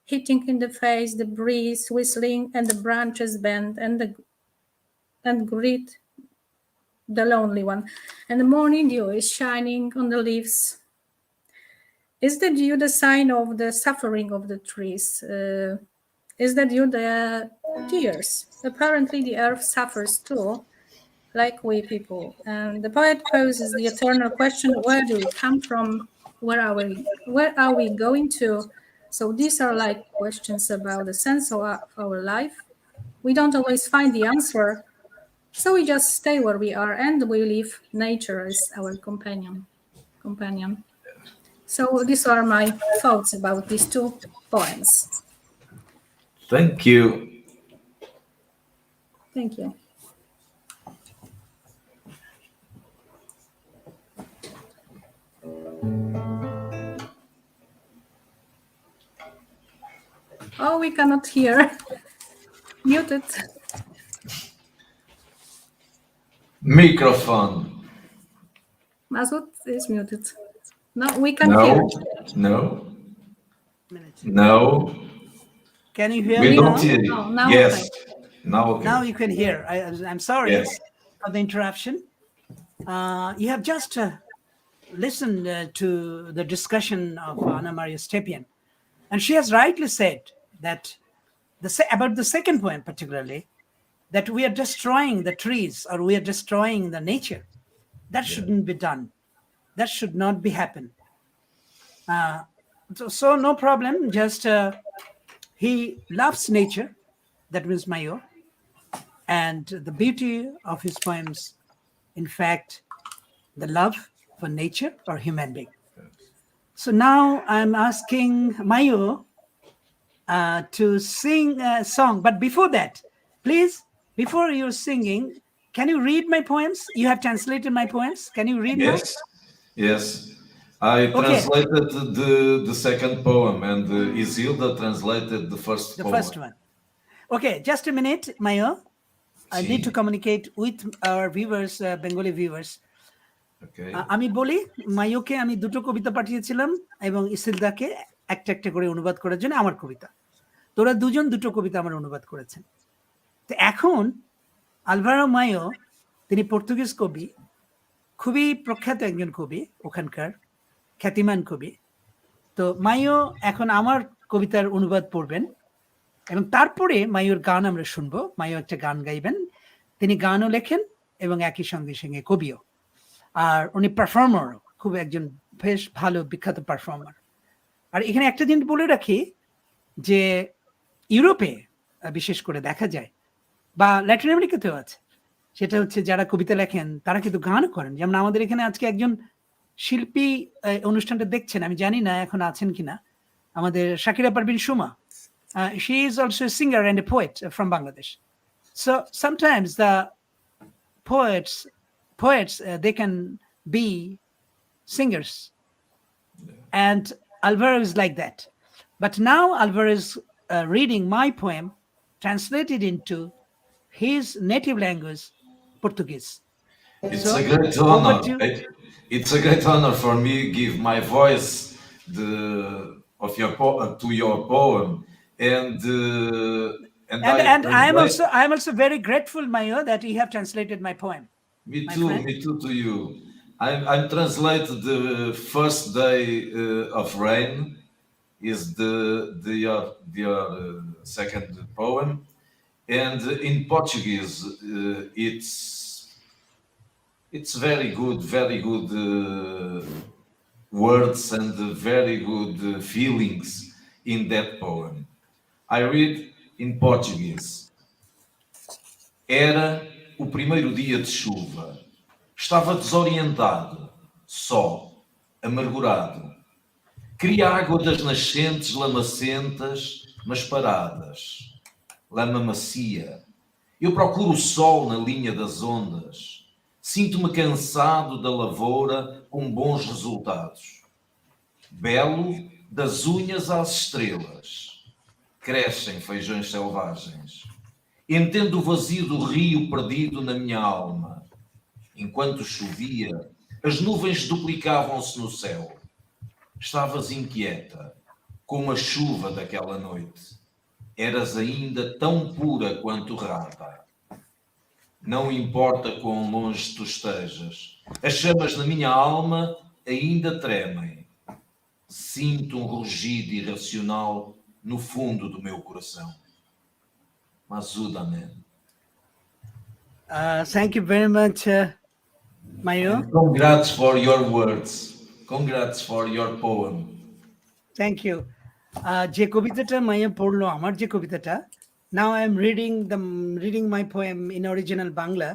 hitting in the face, the breeze whistling, and the branches bend, and greet the lonely one. And the morning dew is shining on the leaves. Is the dew the sign of the suffering of the trees? Is the dew the tears? Apparently the earth suffers too, like we people. And the poet poses the eternal question, where do we come from? Where are we? Where are we going to? So these are like questions about the sense of our life. We don't always find the answer, so we just stay where we are and we leave nature as our companion. So these are my thoughts about these two poems. Thank you. Thank you. Oh, we cannot hear. Muted. Microphone. Masud is muted. No, we can hear. No. Minute. No. Can you hear We me don't now? hear you. Oh, now Yes. okay. Now okay. Now you can hear. I'm sorry Yes. for the interruption. You have just listened to the discussion of Anna Maria Stępień, and she has rightly said that about the second poem particularly, that we are destroying the trees or we are destroying the nature. That shouldn't be done. That should not be happen. So no problem. Just he loves nature. That means Maio. And the beauty of his poems, in fact, the love for nature or human being. So now I'm asking Maio to sing a song. But before that, please, before you're singing, can you read my poems? You have translated my poems. Can you read now? Yes. I translated the second poem, and Isilda translated the first poem. The first one. Okay, just a minute, Maio. I need to communicate with our viewers, Bengali viewers. Okay. আমি বলি মায়োকে আমি দুটো কবিতা পাঠিয়েছিলাম এবং ইসিলদাকে একটা একটা করে অনুবাদ করার জন্য আমার কবিতা। তোরা দুজন দুটো কবিতা আমার অনুবাদ করেছেন। তো এখন আলভারো মায়ো তিনি পর্তুগিজ কবি, খুবই প্রখ্যাত একজন কবি, ওখানকার খ্যাতিমান কবি। তো মায়ো এখন আমার কবিতার অনুবাদ পড়বেন এবং তারপরে মায়োর গান আমরা শুনবো। মায়ো একটা গান গাইবেন, তিনি গানও লেখেন এবং একই সঙ্গে সঙ্গে কবিও। আর উনি পারফর্মারও, খুব একজন বেশ ভালো বিখ্যাত পারফর্মার। আর এখানে একটা জিনিস বলে রাখি যে ইউরোপে বিশেষ করে দেখা যায় বা ল্যাটিন আমেরিকাতেও আছে, সেটা হচ্ছে যারা কবিতা লেখেন তারা কিন্তু গানও করেন। যেমন আমাদের এখানে আজকে একজন শিল্পী অনুষ্ঠানটা দেখছেন, আমি জানি না এখন আছেন কিনা, আমাদের Shakira Parvin Suma. She is also a singer and a poet from Bangladesh. So sometimes the poets they can be singers, and Álvaro is like that. But now Álvaro is reading my poem translated into his native language, Portuguese. It's a great honor. It's a great honor for me to give my voice to your poem, and I'm also very grateful, Maio, that you have translated my poem. Me too to you. I'm translated the first day of rain is your second poem, and in Portuguese it's very good words and very good feelings in that poem. I read in Portuguese. Era o primeiro dia de chuva. Estava desorientado, só, amargurado. Queria água das nascentes lamacentas, mas paradas. Lama macia. Eu procuro o sol na linha das ondas. Sinto-me cansado da lavoura com bons resultados. Belo das unhas às estrelas. Crescem feijões selvagens. Entendo o vazio do rio perdido na minha alma. Enquanto chovia, as nuvens duplicavam-se no céu. Estavas inquieta, como a chuva daquela noite. Eras ainda tão pura quanto rara. Não importa quão longe tu estejas, as chamas na minha alma ainda tremem. Sinto um rugido irracional no fundo do meu coração. Masuduzzaman. Thank you very much, Maio. Congrats for your words. Congrats for your poem. Thank you. যে কবিতাটা মাইয়া পড়লো, আমার যে কবিতাটা, now I am reading my poem in original Bangla,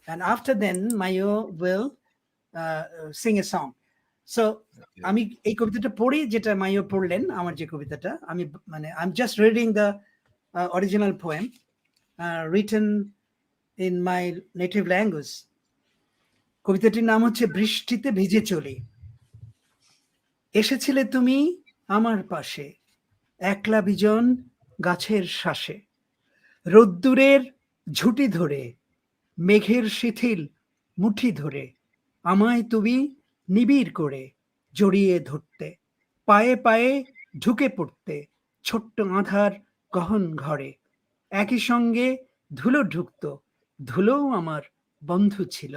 and after then Mayo will sing a song. So আমি এই কবিতাটা পড়ি, যেটা মাইও পড়লেন, আমার যে কবিতাটা, আমি মানে I'm just reading the original poem written in my native language. কবিতাটির নাম হচ্ছে বৃষ্টিতে ভিজে চলি। এসেছিলে তুমি আমার পাশে, একলা বিজন গাছের শ্বাসে, রোদ্দুরের ঝুঁটি ধরে, মেঘের শিথিল মুঠি ধরে, আমায় তুমি নিবিড় করে জড়িয়ে ধরতে, পায়ে পায়ে ঢুকে পড়তে ছোট্ট আঁধার গহন ঘরে। একই সঙ্গে ধুলো ঢুকত, ধুলোও আমার বন্ধু ছিল।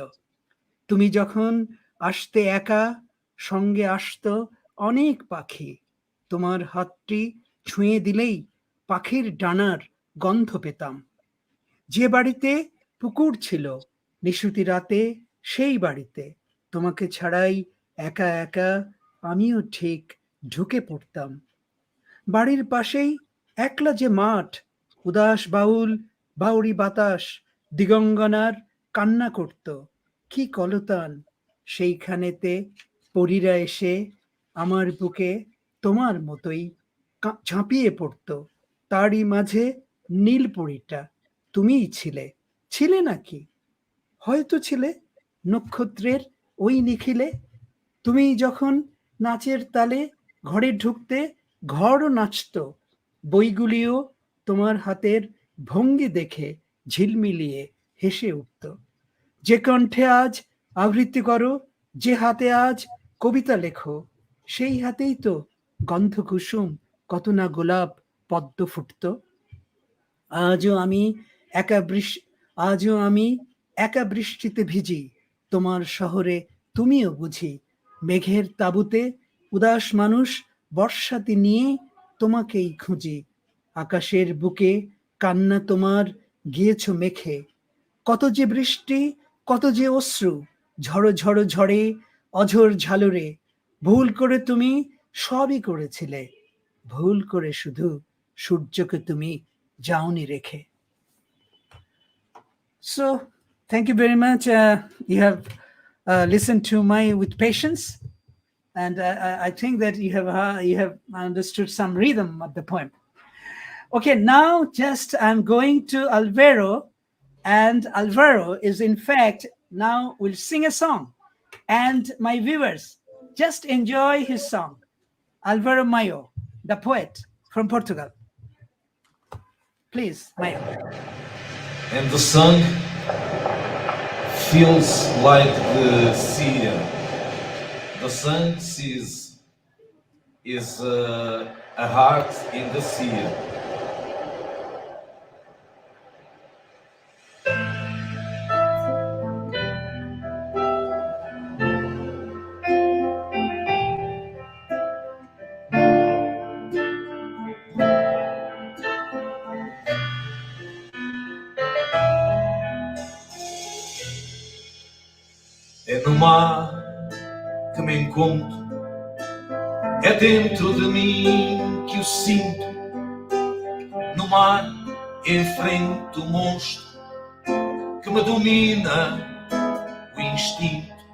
তুমি যখন আসতে একা, সঙ্গে আসতো অনেক পাখি। তোমার হাতটি ছুঁয়ে দিলেই পাখির ডানার গন্ধ পেতাম। যে বাড়িতে পুকুর ছিল নিশুতি রাতে, সেই বাড়িতে তোমাকে ছাড়াই একা একা আমিও ঠিক ঢুকে পড়তাম। বাড়ির পাশেই একলা যে মাঠ, উদাস বাউল বাউরি বাতাস দিগঙ্গনার কান্না করত, কি কলতান সেইখানেতে পরীরা এসে আমার বুকে তোমার মতোই ঝাঁপিয়ে পড়ত। তারই মাঝে নীল পরীটা তুমিই ছিলে, ছিলে নাকি? হয়তো ছিলে নক্ষত্রের ওই নিখিলে। তুমি যখন নাচের তালে ঘরে ঢুকতে, ঘরও নাচত, বইগুলিও তোমার হাতের ভঙ্গি দেখে ঝিলমিলিয়ে হেসে উঠত। যে কণ্ঠে আজ আবৃত্তি করো, যে হাতে আজ কবিতা লেখো, সেই হাতেই তো গন্ধ কুসুম কত না গোলাপ পদ্ম ফুটত। আজও আমি একা বৃষ্টিতে ভিজি, তোমার শহরে তুমিও বুঝি। মেঘের তাঁবুতে উদাস মানুষ বর্ষাতি নিয়ে তোমাকেই খুঁজি। আকাশের বুকে কান্না তোমার গিয়েছ মেখে, কত যে বৃষ্টি, কত যে অশ্রু, ঝড়ো ঝড়ো ঝড়ে, অঝোর ঝালরে। ভুল করে তুমি সবই করেছিলে, ভুল করে শুধু সূর্যকে তুমি যাওনি রেখে। So, thank you very much. You have listened to my with patience, and I think that you have understood some rhythm of the poem. Okay, now just I'm going to Álvaro, and Álvaro is in fact now will sing a song, and my viewers just enjoy his song. Álvaro Maio, the poet from Portugal. Please, Maio. And the song feels like the sea. The sun is a heart in the sea. É no mar que me encontro, é dentro de mim que o sinto. No mar enfrento o monstro que me domina o instinto.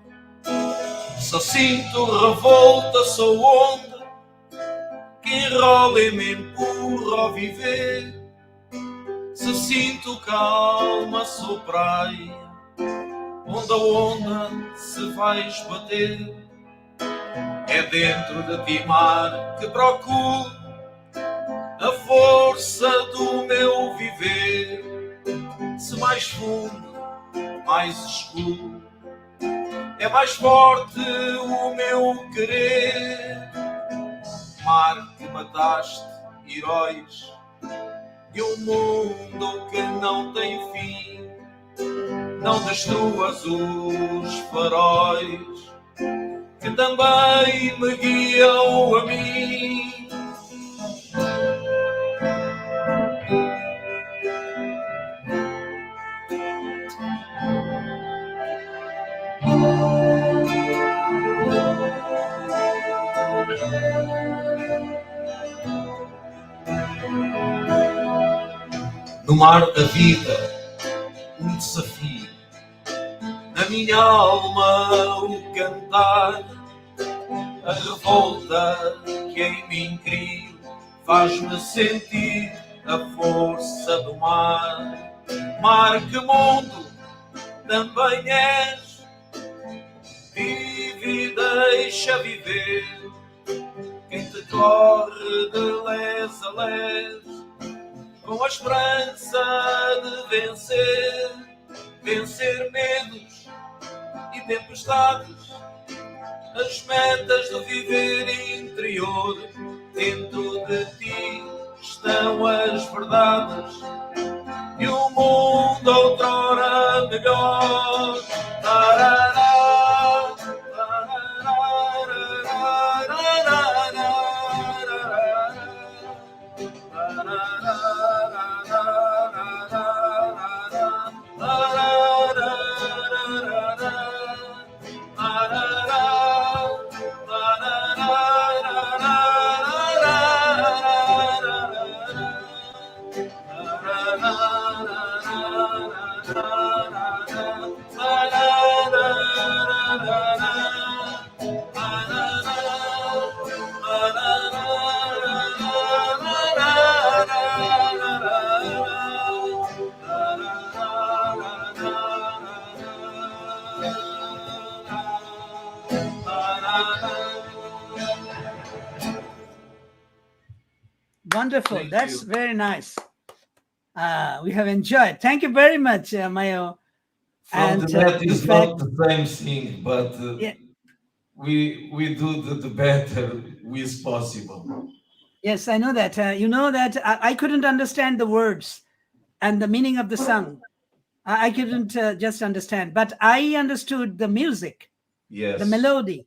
Só sinto revolta, sou onda que enrola e me empurra ao viver. Se sinto calma, sou praia onde a onda se vai esbater. É dentro de ti, mar, que procuro a força do meu viver. Se mais fundo, mais escuro, é mais forte o meu querer. Mar que mataste heróis de um mundo que não tem fim. Não destruas os faróis que também me guiam a mim. No mar da vida, um desafio. Na minha alma, o cantar, a revolta que em mim crio, faz-me sentir a força do mar. Mar que mundo também és, vive e deixa viver. Quem te corre de les a les, com a esperança de vencer, vencer medos e tempestades, as metas do viver interior. Dentro de ti estão as verdades e um mundo outrora melhor. Tarará, Wonderful. Thank That's you. very nice. We have enjoyed. Thank you very much, Mayo. From the And, net in is fact- not the same thing, but Yeah. we do the better with possible. Yes, I know that. You know that I couldn't understand the words and the meaning of the song. I couldn't just understand, but I understood the music, Yes. the melody,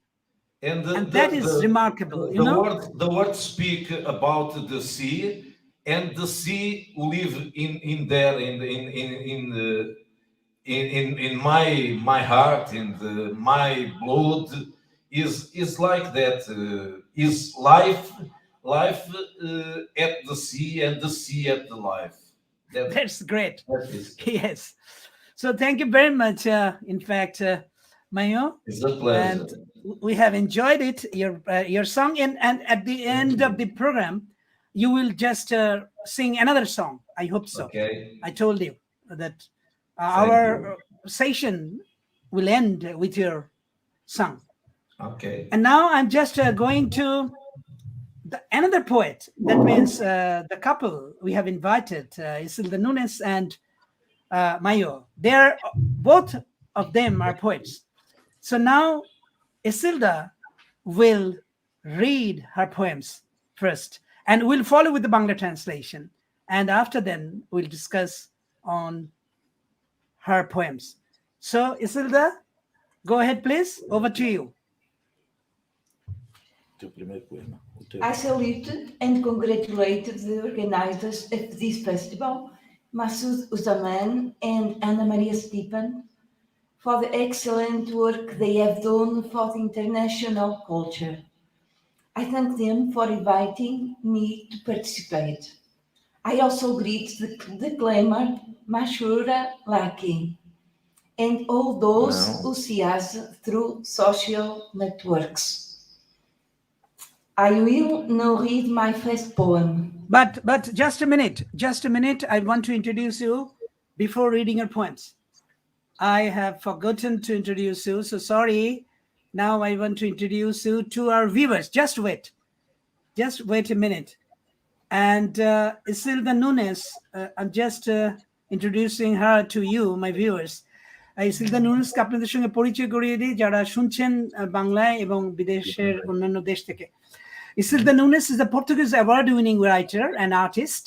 And, and that is remarkable. You know, the words speak about the sea, and the sea live in there in my heart, in my blood is like that. Is life at the sea, and the sea at the life. that's great. That is. Yes. So thank you very much. In fact, Mayo, It's a pleasure. and we have enjoyed it. Your song, and at the end of the program, you will just sing another song. I hope so. Okay. I told you that Thank our session will end with your song. Okay. And now I'm just going to another poet. That means the couple we have invited, Isilda Nunes and Maio. They're both of them are poets. So now Isilda will read her poems first, and we'll follow with the Bangla translation. And after then, we'll discuss on her poems. So Isilda, go ahead, please. Over to you. I salute and congratulate the organizers of this festival, Masuduzzaman and Ana Maria Stępień, for the excellent work they have done for the international culture. I thank them for inviting me to participate. I also greet the declaimer Mashrura and all those Wow. who see us through social networks. I will now read my first poem. But just a minute. I want to introduce you before reading your poems. I have forgotten to introduce you, so sorry. Now I want to introduce you to our viewers. Just wait a minute. And Isilda Nunes, I'm just introducing her to you, my viewers. Isilda Nunes কে আপনাদের সঙ্গে পরিচয় করিয়ে দিই যারা শুনছেন বাংলায় এবং বিদেশের অন্যান্য দেশ থেকে। Isilda Nunes is a Portuguese award-winning writer and artist.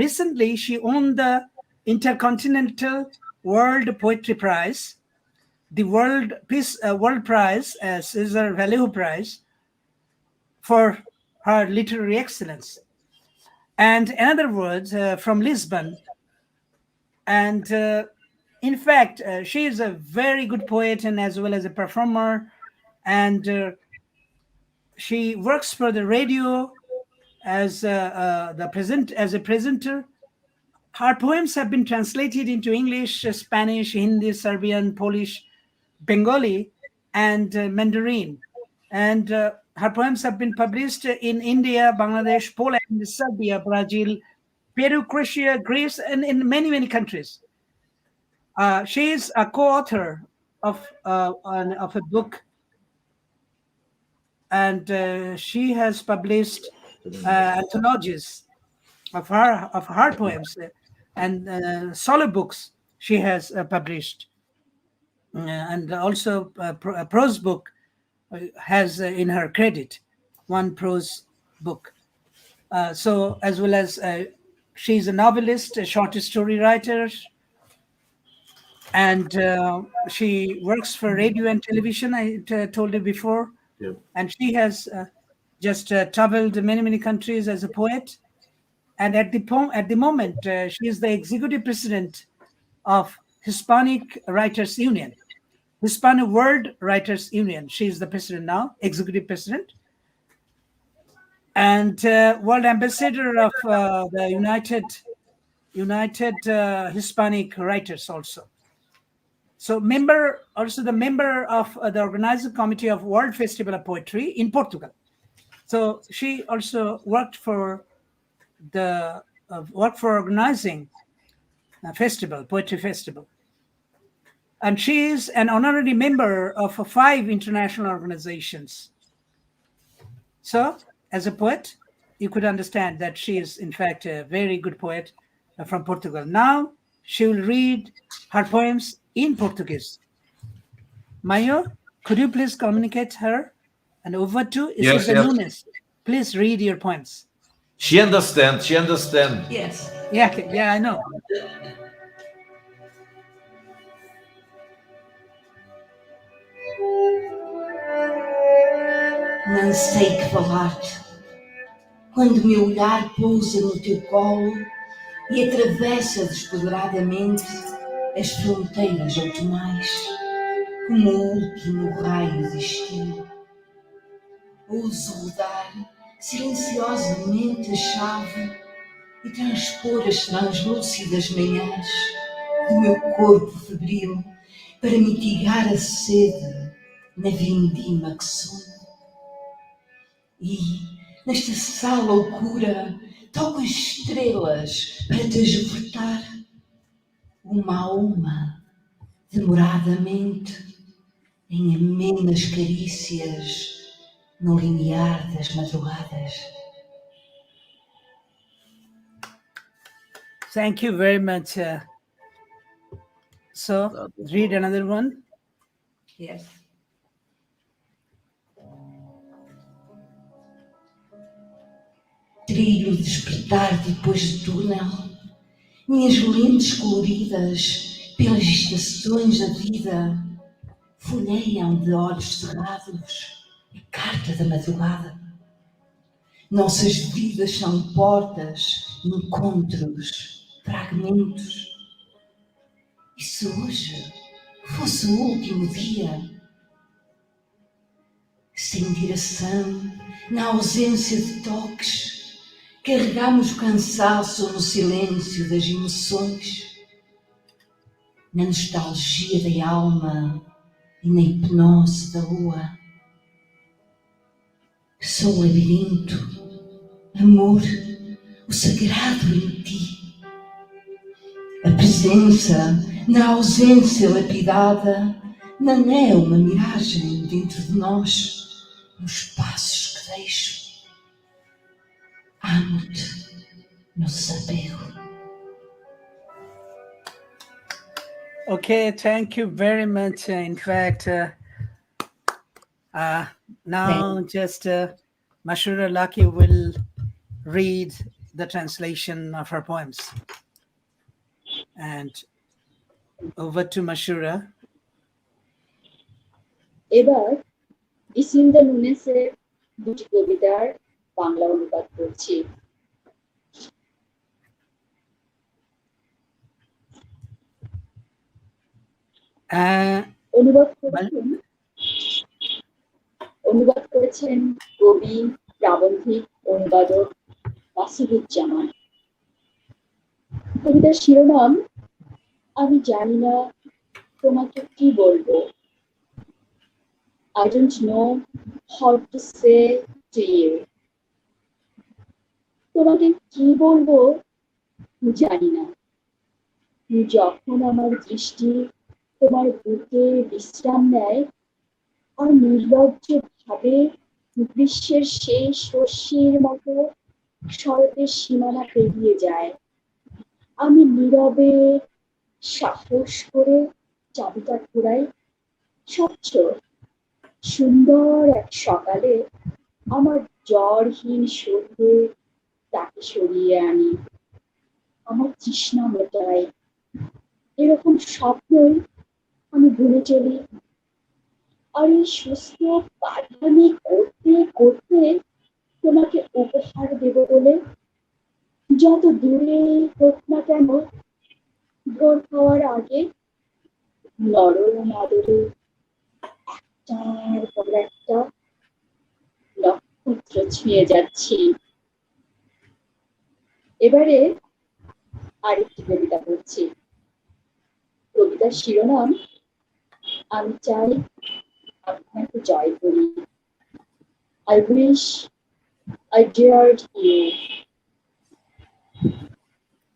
Recently, she won the Intercontinental World Poetry Prize, the World Prize, Cesar Vallejo Prize, for her literary excellence. And in other words, from Lisbon. And in fact, she is a very good poet and as well as a performer. And she works for the radio as a presenter. Her poems have been translated into English, Spanish, Hindi, Serbian, Polish, Bengali, and Mandarin. And her poems have been published in India, Bangladesh, Poland, Serbia, Brazil, Peru, Croatia, Greece, and in many, many countries. She is a co-author of a book, and she has published anthologies of her poems and solo books she has published, and also a prose book has in her credit one prose book. So as well as she's a novelist, a short story writer, and she works for radio and television. I told you before. Yep. And she has just traveled many countries as a poet. And at the moment, she is the executive president of Hispanic Writers Union, Hispanic World Writers Union. She is the president now, executive president, and world ambassador of the United Hispanic Writers also. So the member of the organizing committee of World Festival of Poetry in Portugal. So she also worked for organizing a festival, poetry festival. And she is an honorary member of 5 international organizations. So as a poet, you could understand that she is in fact a very good poet from Portugal. Now she will read her poems in Portuguese. Maio, could you please communicate her? And over to Isilda Nunes. Please read your poems. She understands. Yes. Yeah, I know. Não sei que falar-te, quando meu olhar pousa no teu colo e atravessa despoderadamente as fronteiras outonais, como o último raio de estio. Ouso rodar silenciosamente a chave e transpor as translúcidas manhãs do meu corpo febril para mitigar a sede na vindima que sonho. E, nesta sala loucura, toco as estrelas para te esgotar, uma a uma, demoradamente, em amenas carícias no limiar das madrugadas. Thank you very much. So, read another one. Yes. Trilho despertar depois de túnel, minhas lentes coloridas pelas estações da vida folheiam de olhos cerrados a carta da madrugada. Nossas vidas são portas, encontros, fragmentos. E se hoje fosse o último dia, sem direção, na ausência de toques, carregamos o cansaço no silêncio das emoções, na nostalgia da alma e na hipnose da lua. Sou o labirinto, amor, o sagrado em ti. A presença na ausência lapidada não é uma miragem dentro de nós, nos passos que deixo. Amo-te no desapego. Okay, thank you very much. In fact, now just Mashrura Lucky will read the translation of her poems. And over to Mashrura. এবার ইসিলদা নুনেসের দুটি কবিতার বাংলা অনুবাদ করছি। অনুবাদ করেছেন কবি, প্রাবন্ধিক, অনুবাদক মাসুদুজ্জামান। কবিতার শিরোনাম আমি জানি না তোমাকে কি বলবো। I don't know how to say to you. তোমাকে কি বলবো জানি না। যখন আমার দৃষ্টি তোমার বুকে বিশ্রাম নেয় আর নির্লজ্জ ভাবে গ্রীষ্মের শেষ রশ্মির মতো শরতের সীমানা পেরিয়ে যায়, আমি নীরবে সাহস করে চাবিটা ঘোরাই। স্বচ্ছ সুন্দর এক সকালে আমার জ্বরহীন শরীরে তাকে সরিয়ে আনি, আমার তৃষ্ণা মেটাই। এরকম স্বপ্নই আমি ভুলে চলি। আর এই সুস্থ পাঠানি করতে করতে তোমাকে উপহার দেব বলে যত দূরে হোক না কেন, ভোর হওয়ার আগে নরম আদরে একটার পর একটা নক্ষত্র ছুঁয়ে যাচ্ছি। এবারে আরেকটি কবিতা পড়ছি। কবিতার শিরোনাম আমি চাই আপনাকে জয় করি। I wish I dared you.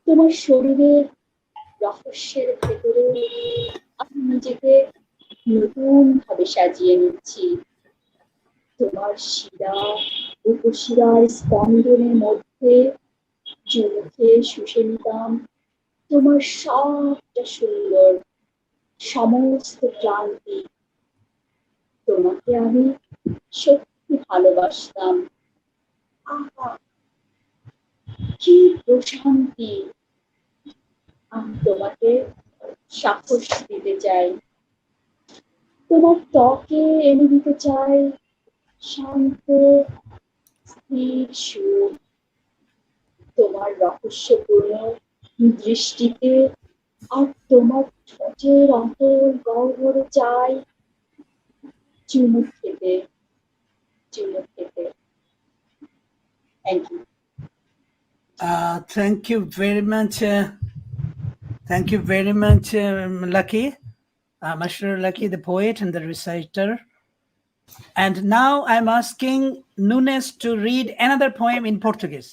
তোমার শরীরের রহস্যের ভেতরে আমি নিজেকে নতুন ভাবে সাজিয়ে নিচ্ছি। তোমার শিরা উপশিরার স্পন্দনের মধ্যে চোখে শুষে নিতাম তোমার সবটা সুন্দর সমস্ত ক্লান্তি। তোমাকে আমি সত্যি ভালোবাসতাম। আহা কি প্রশান্তি! আমি তোমাকে সাহস দিতে চাই, তোমার ত্বকে এনে দিতে চাই শান্ত স্থির সুখ। তোমার রহস্যপূর্ণ দৃষ্টিতে আর তোমার ঠোঁটের অতল গহ্বরে চাই চুমু খেতে, চুমু খেতে। Thank you. Thank you very much. Thank you very much, Lucky, Mashrura Lucky, the poet and the reciter. And now I'm asking Nunes to read another poem in Portuguese.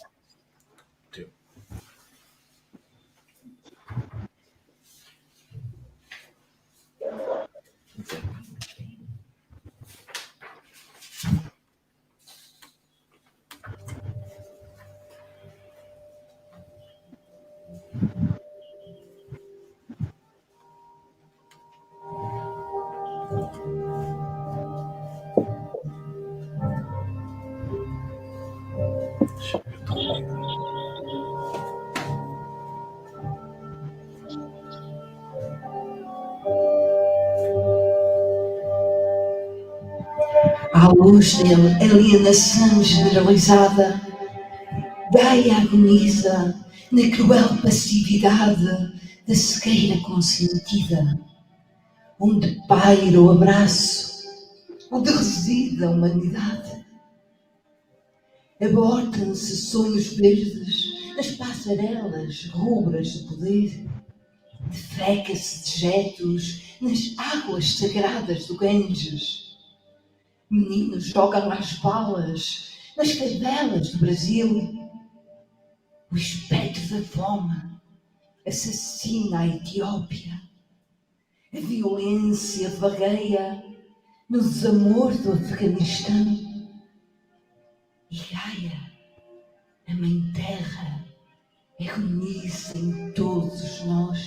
À luz dele, alienação generalizada, Gaia agoniza na cruel passividade da cegueira consentida, onde paira o abraço, onde reside a humanidade. Abortam-se sonhos verdes nas passarelas rubras do poder, defeca-se dejetos nas águas sagradas do Ganges. Meninos jogam as balas nas cavelas do Brasil. O espectro da fome assassina a Etiópia. A violência vagueia no desamor do Afeganistão. E Gaia, a Mãe Terra, agoniza em todos nós.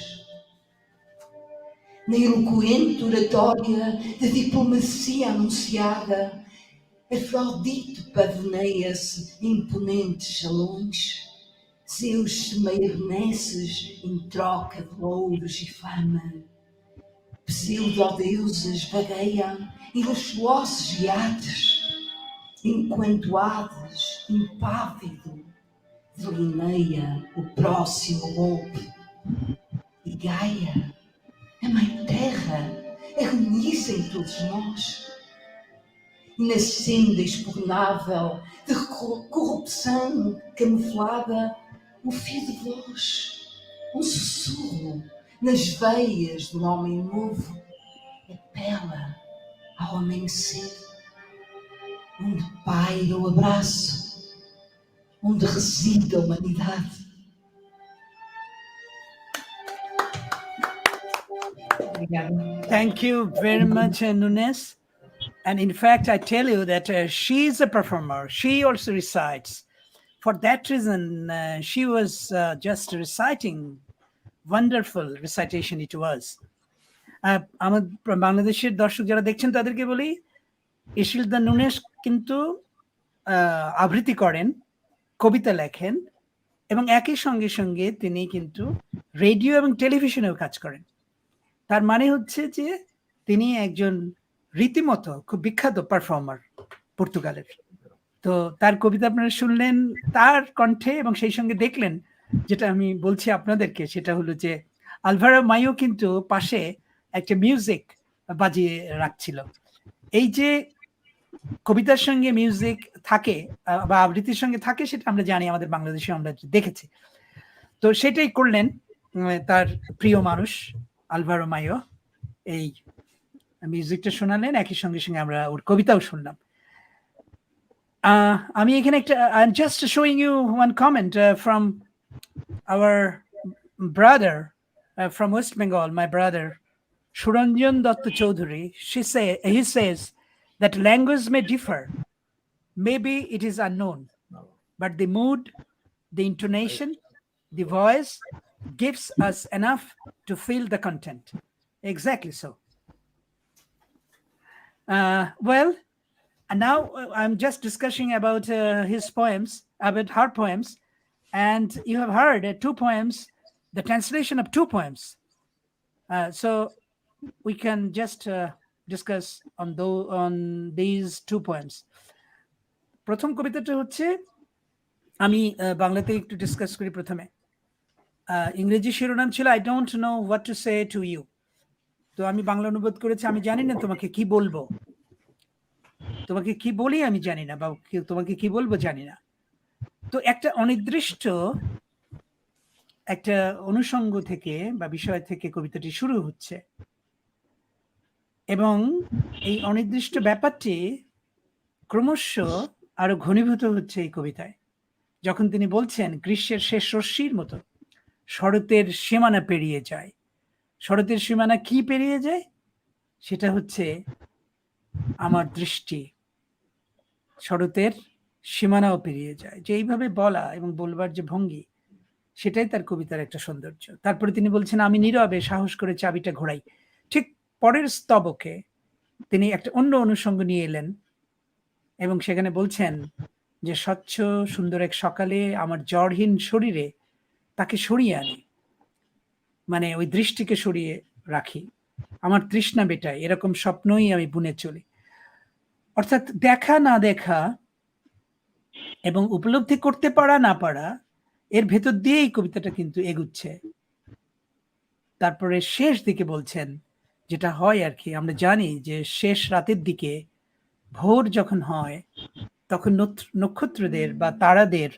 Na eloquente oratória da diplomacia anunciada, Afrodite pavoneia-se em imponentes salões. Zeus semeia benesses em troca de louros e fama. Pseudodeuses vagueiam em luxuosos iates, enquanto Hades, impávido, delineia o próximo golpe. E Gaia, a Mãe Terra, agoniza em todos nós. nascendo expugnável, de corrupção camuflada, um fio de voz, um sussurro nas veias do homem novo, apela ao amanhecer, onde paira o abraço, onde reside a humanidade. Obrigada. Thank you very much, Nunes. And in fact, I tell you that she's a performer. She also recites. For that reason, she was just reciting. Wonderful recitation it was. আমার বাংলাদেশের দর্শক যারা দেখছেন তাদেরকে বলি, ইশিলদা Nunes কিন্তু আবৃত্তি করেন, কবিতা লেখেন এবং একই সঙ্গে সঙ্গে তিনি কিন্তু রেডিও এবং টেলিভিশনেও কাজ করেন। তার মানে হচ্ছে যে তিনি একজন রীতিমতো খুব বিখ্যাত পারফর্মার পর্তুগালের। তো তার কবিতা আপনারা শুনলেন তার কণ্ঠে এবং সেই সঙ্গে দেখলেন যেটা আমি বলছি আপনাদেরকে, সেটা হলো যে আলভারো মাইও কিন্তু পাশে একটা মিউজিক বাজিয়ে রাখছিল। এই যে কবিতার সঙ্গে মিউজিক থাকে বা আবৃত্তির সঙ্গে থাকে সেটা আমরা জানি, আমাদের বাংলাদেশে আমরা দেখেছি। তো সেটাই করলেন তার প্রিয় মানুষ আলভারো মাইও, এই মিউজিকটা শোনালেন, একই সঙ্গে সঙ্গে আমরা ওর কবিতাও শুনলাম। আমি এখানে একটা I'm just showing you one comment from our brother from West Bengal, my brother Suranjan Datta Chaudhary. He says that language may differ, maybe it is unknown, but the mood, the intonation, the voice gives us enough to feel the content. Exactly so. Well, and now I'm just discussing about his poems, about her poems, and you have heard two poems, the translation of two poems. So we can just discuss on these two poems. প্রথম কবিতাটা হচ্ছে, আমি বাংলাতে একটু discuss করি প্রথমে। ইংরেজি শিরোনাম ছিল I don't know what to say to you. তো আমি বাংলা অনুবাদ করেছি, আমি জানি না তোমাকে কি বলবো, তোমাকে কি বলি আমি জানি না, বা তোমাকে কি বলবো জানি না। তো একটা অনির্দিষ্ট একটা অনুষঙ্গ থেকে বা বিষয় থেকে কবিতাটি শুরু হচ্ছে এবং এই অনির্দিষ্ট ব্যাপারটি ক্রমশ আরো ঘনীভূত হচ্ছে এই কবিতায়, যখন তিনি বলছেন গ্রীষ্মের শেষ রশ্মির মতো শরতের সীমানা পেরিয়ে যায়। শরতের সীমানা কি পেরিয়ে যায়? সেটা হচ্ছে আমার দৃষ্টি, শরতের সীমানাও পেরিয়ে যায়। যে এইভাবে বলা এবং বলবার যে ভঙ্গি, সেটাই তার কবিতার একটা সৌন্দর্য। তারপরে তিনি বলছেন আমি নীরবে সাহস করে চাবিটা ঘোরাই। ঠিক পরের স্তবকে তিনি একটা অন্য অনুষঙ্গ নিয়ে এলেন এবং সেখানে বলছেন যে স্বচ্ছ সুন্দর এক সকালে আমার জ্বরহীন শরীরে তাকে সরিয়ে আনি, মানে ওই দৃষ্টিকে সরিয়ে রাখি, আমার তৃষ্ণা বেটায় এরকম স্বপ্নই আমি বুনে চলি। অর্থাৎ দেখা না দেখা এবং উপলব্ধি করতে পারা না পারা, এর ভেতর দিয়েই কবিতাটা কিন্তু এগুচ্ছে। তারপরে শেষ দিকে বলছেন যেটা হয় আর কি, আমরা জানি যে শেষ রাতের দিকে ভোর যখন হয় তখন নক্ষত্রদের বা তারাদের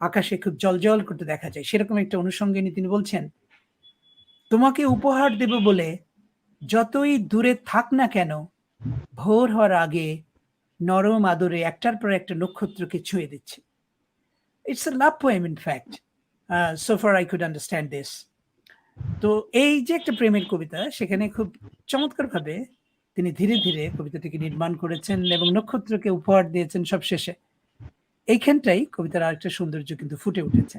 আকাশে খুব জলজল করতে দেখা যায়। সেরকম একটা অনুষঙ্গে তিনি বলছেন তোমাকে উপহার দেব বলে যতই দূরে থাক না কেন, ভোর হওয়ার আগে নরম আদরে একটার পর একটা নক্ষত্রকে ছুঁয়ে দিচ্ছে। It's a love poem in fact. So far I could understand this. তো এই যে একটা প্রেমের কবিতা, সেখানে খুব চমৎকারভাবে তিনি ধীরে ধীরে কবিতাটিকে নির্মাণ করেছেন এবং নক্ষত্রকে উপহার দিয়েছেন সব শেষে। এইখানটাই কবিতার আরেকটা সৌন্দর্য কিন্তু ফুটে উঠেছে।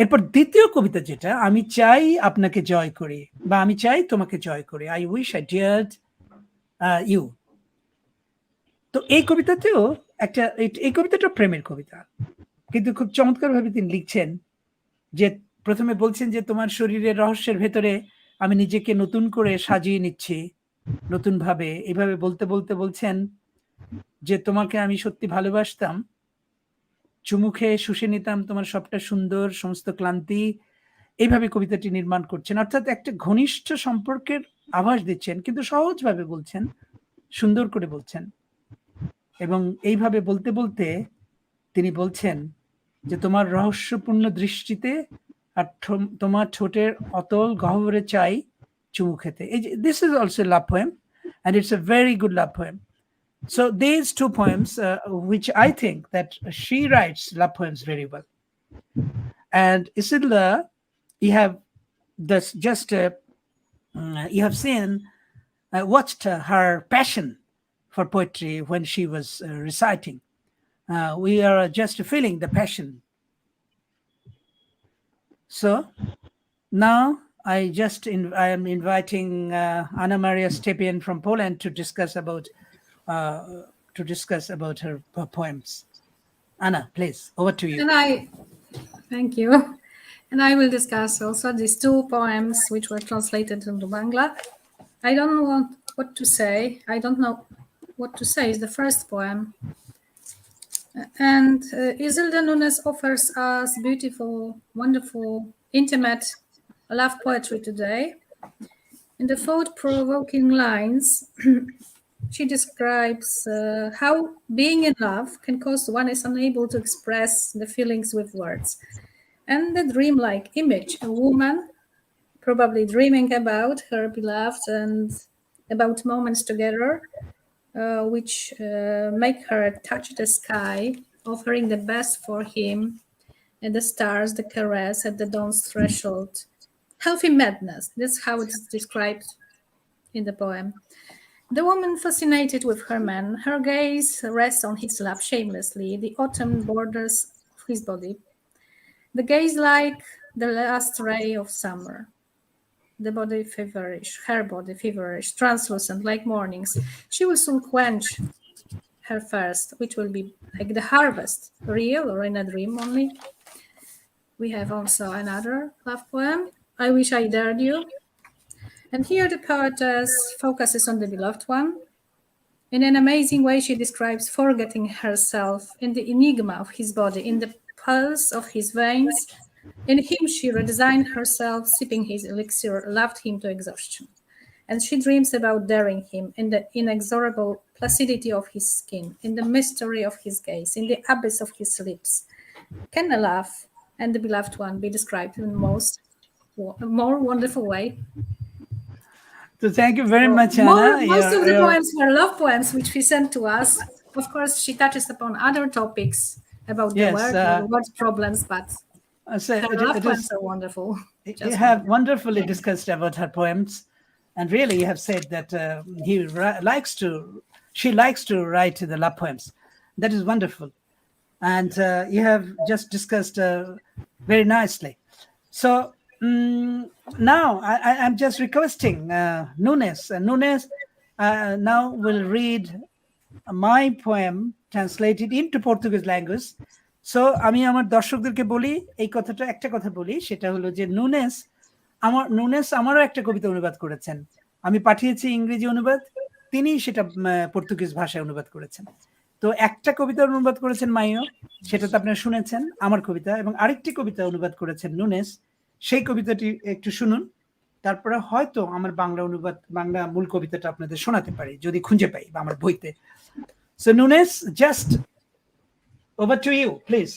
এরপর দ্বিতীয় কবিতা যেটা, আমি চাই আপনাকে জয় করে, বা আমি চাই তোমাকে জয় করে, I wish I dared you. তো এই কবিতাতেও এই কবিতাটা প্রেমের কবিতা, কিন্তু খুব চমৎকারভাবে তিনি লিখছেন যে প্রথমে বলছেন যে তোমার শরীরের রহস্যের ভেতরে আমি নিজেকে নতুন করে সাজিয়ে নিচ্ছি নতুন ভাবে। এইভাবে বলতে বলতে বলছেন যে তোমাকে আমি সত্যি ভালোবাসতাম, চুমুখে শুষে নিতাম তোমার সবটা সুন্দর সমস্ত ক্লান্তি। এইভাবে কবিতাটি নির্মাণ করছেন, অর্থাৎ একটা ঘনিষ্ঠ সম্পর্কের আভাস দিচ্ছেন, কিন্তু সহজভাবে বলছেন, সুন্দর করে বলছেন। এবং এইভাবে বলতে বলতে তিনি বলছেন যে তোমার রহস্যপূর্ণ দৃষ্টিতে আর তোমার ঠোঁটের অতল গহ্বরে চাই চুমু খেতে। This is also a love poem, and it's a very good love poem. So these two poems, which I think that she writes love poems very well. And Isilda, you have this just you have seen, watched her passion for poetry when she was reciting. We are just feeling the passion. So now I am inviting Anna Maria Stępień from Poland to discuss about her poems. Anna, please, over to you. Thank you. And I will discuss also these two poems which were translated into Bangla. I don't know what to say. I don't know what to say is the first poem. And Isilda Nunes offers us beautiful, wonderful, intimate love poetry today. In the thought-provoking lines, she describes how being in love can cause one is unable to express the feelings with words. And the dreamlike image, a woman probably dreaming about her beloved and about moments together, which make her touch the sky, offering the best for him, and the stars, the caress at the dawn's threshold. Healthy madness, that's how it is described in the poem. The woman fascinated with her man, her gaze rests on his lap shamelessly, the autumn borders of his body. The gaze like the last ray of summer. The body feverish, her body feverish, translucent like mornings. She will soon quench her thirst, which will be like the harvest, real or in a dream only. We have also another love poem, I Wish I Dared You. And here the poetess focuses on the beloved one. In an amazing way, she describes forgetting herself in the enigma of his body, in the pulse of his veins. In him, she redesigned herself, sipping his elixir, loved him to exhaustion. And she dreams about daring him in the inexorable placidity of his skin, in the mystery of his gaze, in the abyss of his lips. Can a love and the beloved one be described in a more wonderful way? So thank you very much, Anna. Most of the poems were love poems, which she sent to us. Of course, she touches upon other topics about the word problems, but her love poems are wonderful. You have wonderfully discussed about her poems, and really you have said that she likes to write the love poems. That is wonderful. And you have just discussed very nicely. So now I'm just requesting Nunes. Nunes now will read my poem translated into Portuguese language. So আমি আমার দর্শকদেরকে বলি একটা কথা বলি, সেটা হলো যে নুনেস আমারও একটা কবিতা অনুবাদ করেছেন। আমি পাঠিয়েছি ইংরেজি অনুবাদ, তিনি সেটা পর্তুগিজ ভাষায় অনুবাদ করেছেন। তো একটা কবিতা অনুবাদ করেছেন মাইও, সেটা তো আপনারা শুনেছেন, আমার কবিতা, এবং আরেকটি কবিতা অনুবাদ করেছেন নুনেস, সেই কবিতাটি একটু শুনুন, তারপরে হয়তো আমার বাংলা মূল কবিতাটা আপনাদের শোনাতে পারি যদি খুঁজে পাই বা আমার বইতে। So Nunes, just over to you, please.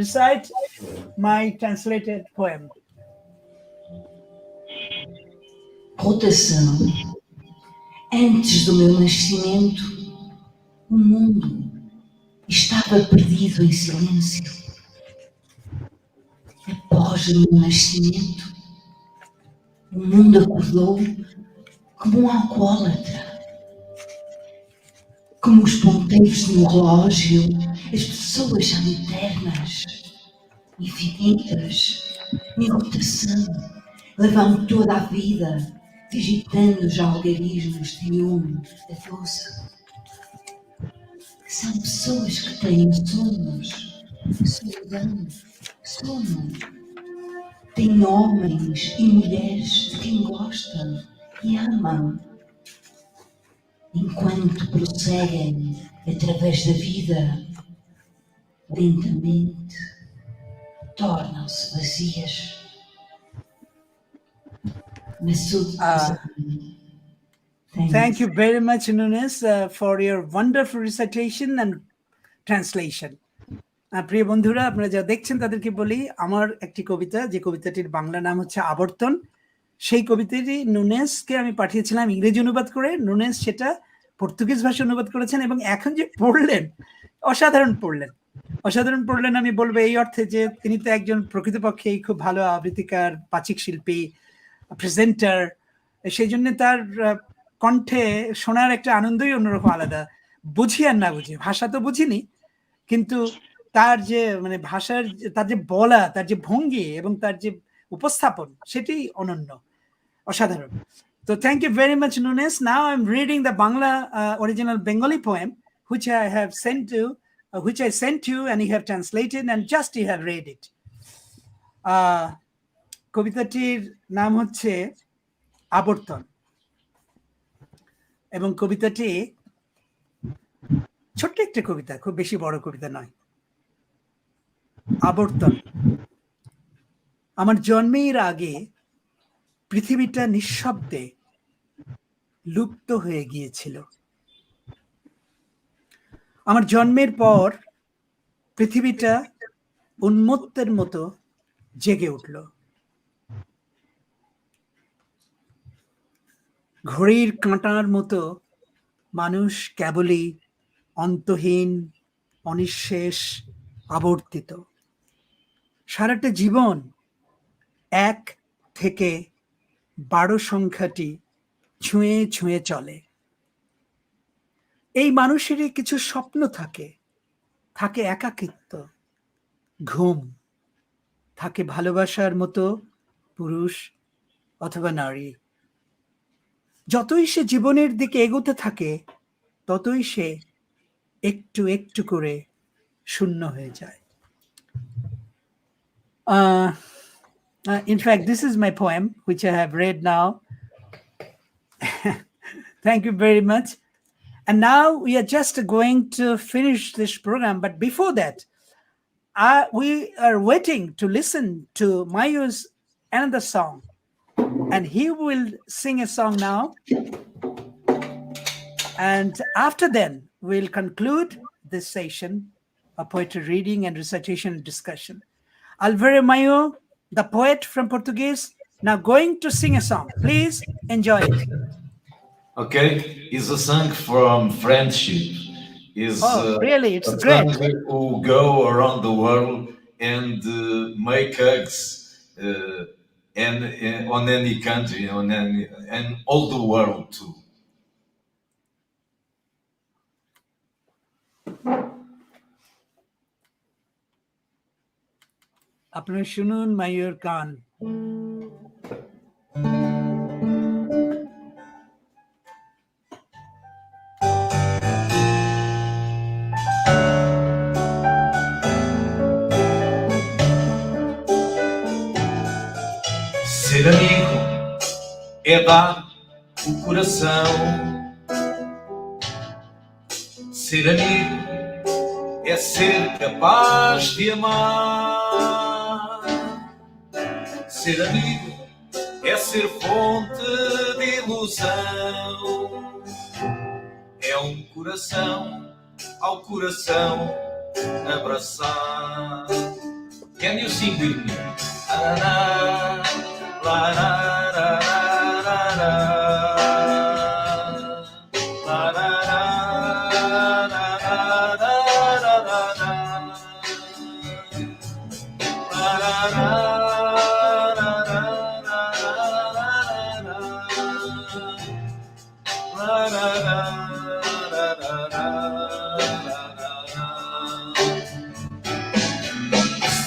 Recite my translated poem. Rotação. Antes do meu nascimento, o mundo estava perdido em silêncio. Após o meu nascimento, o mundo acordou como um alcoólatra. Como os ponteiros de um relógio, as pessoas são eternas, infinitas, em rotação, levam toda a vida, digitando os algarismos de a 12. São pessoas que têm sonhos, solidão, sono. Têm homens e mulheres de quem gostam e amam. Enquanto prosseguem através da vida, lentamente tornam-se vazias. Masuduzzaman, Thank you very much, Nunes, for your wonderful recitation and translation. প্রিয় বন্ধুরা, আপনারা যা দেখছেন তাদেরকে বলি, আমার একটি কবিতা, যে কবিতাটির বাংলা নাম হচ্ছে আবর্তন, সেই কবিতাটি নুনেসকে আমি পাঠিয়েছিলাম ইংরেজি অনুবাদ করে। নুনেস সেটা পর্তুগিজ ভাষায় অনুবাদ করেছেন এবং এখন যে পড়লেন, অসাধারণ পড়লেন। আমি বলবো এই অর্থে যে তিনি তো একজন প্রকৃতপক্ষেই খুব ভালো আবৃত্তিকার, বাচিক শিল্পী, প্রেজেন্টার। সেই জন্য তার কণ্ঠে শোনার একটা আনন্দই অন্যরকম আলাদা। বুঝি আর না বুঝি, ভাষা তো বুঝিনি, কিন্তু তার যে মানে ভাষার তার যে বলা, তার যে ভঙ্গি এবং তার যে উপস্থাপন, সেটি অনন্য, অসাধারণ। So thank you very much, Nunes. Now I'm reading the Bangla original Bengali poem, which I sent you, and you have translated, and just you have read it. কবিতাটির নাম হচ্ছে আবর্তন, এবং কবিতাটি ছোট্ট একটা কবিতা, খুব বেশি বড় কবিতা নয়। আবর্তন। আমার জন্মের আগে পৃথিবীটা নিঃশব্দে লুপ্ত হয়ে গিয়েছিল। আমার জন্মের পর পৃথিবীটা উন্মত্তের মতো জেগে উঠল। ঘড়ির কাঁটার মতো মানুষ কেবলই অন্তহীন, অনিঃশেষ, আবর্তিত। সারাটা জীবন 1 থেকে 12 সংখ্যাটি ছুঁয়ে ছুঁয়ে চলে। এই মানুষেরই কিছু স্বপ্ন থাকে একাকিত্ব, ঘুম, থাকে ভালোবাসার মতো পুরুষ অথবা নারী। যতই সে জীবনের দিকে এগোতে থাকে, ততই সে একটু একটু করে শূন্য হয়ে যায়। In fact, this is my poem, which I have read now. Thank you very much. And now we are just going to finish this program. But before that, we are waiting to listen to Maio's another song. And he will sing a song now. And after then, we'll conclude this session of poetry reading and recitation and discussion. Álvaro Maio, the poet from Portuguese, now going to sing a song. Please enjoy it. Okay, it's a song from friendship. Really? It's a great. Song who go around the world and make hugs and on any country, and all the world too. আপনারা শুনুন Maior গান। Ser amigo é dar o coração. Ser amigo é ser capaz de amar. Ser amigo é ser fonte de ilusão. É coração ao coração abraçar. Can you sing with me?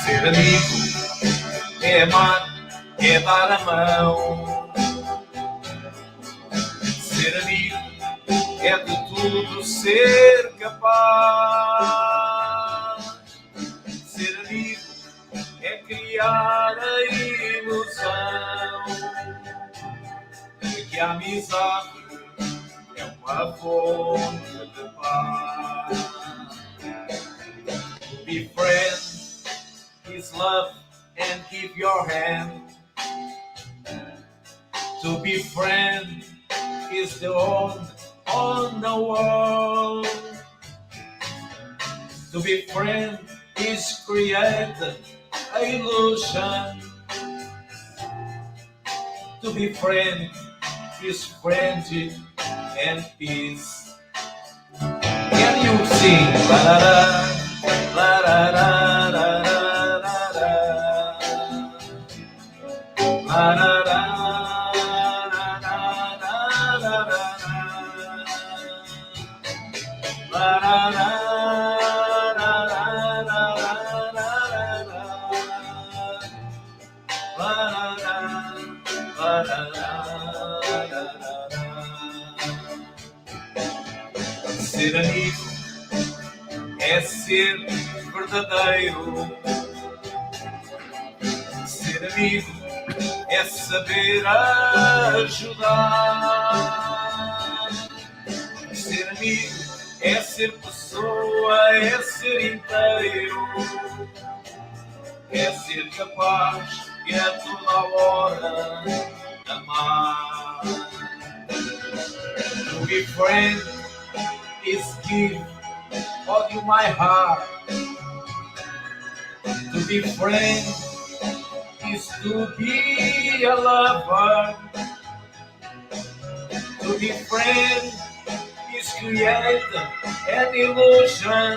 Ser amigo é amar, é dar a mão. Ser amigo é de tudo ser capaz. Ser amigo é criar a ilusão de que a amizade é uma fonte de paz. Be friends is love and give your hand. To be friend is the only on the world. To be friend is created illusion. To be friend is friendship and peace. Can you sing? La la la la la la la la la la la la. Ser amigo é ser verdadeiro. Ser amigo é saber ajudar. Ser amigo é ser pessoa, é ser inteiro. É ser capaz de a toda hora amar. To be friend is give all you my heart. To be friend is to be a lover. To be friend is create an illusion.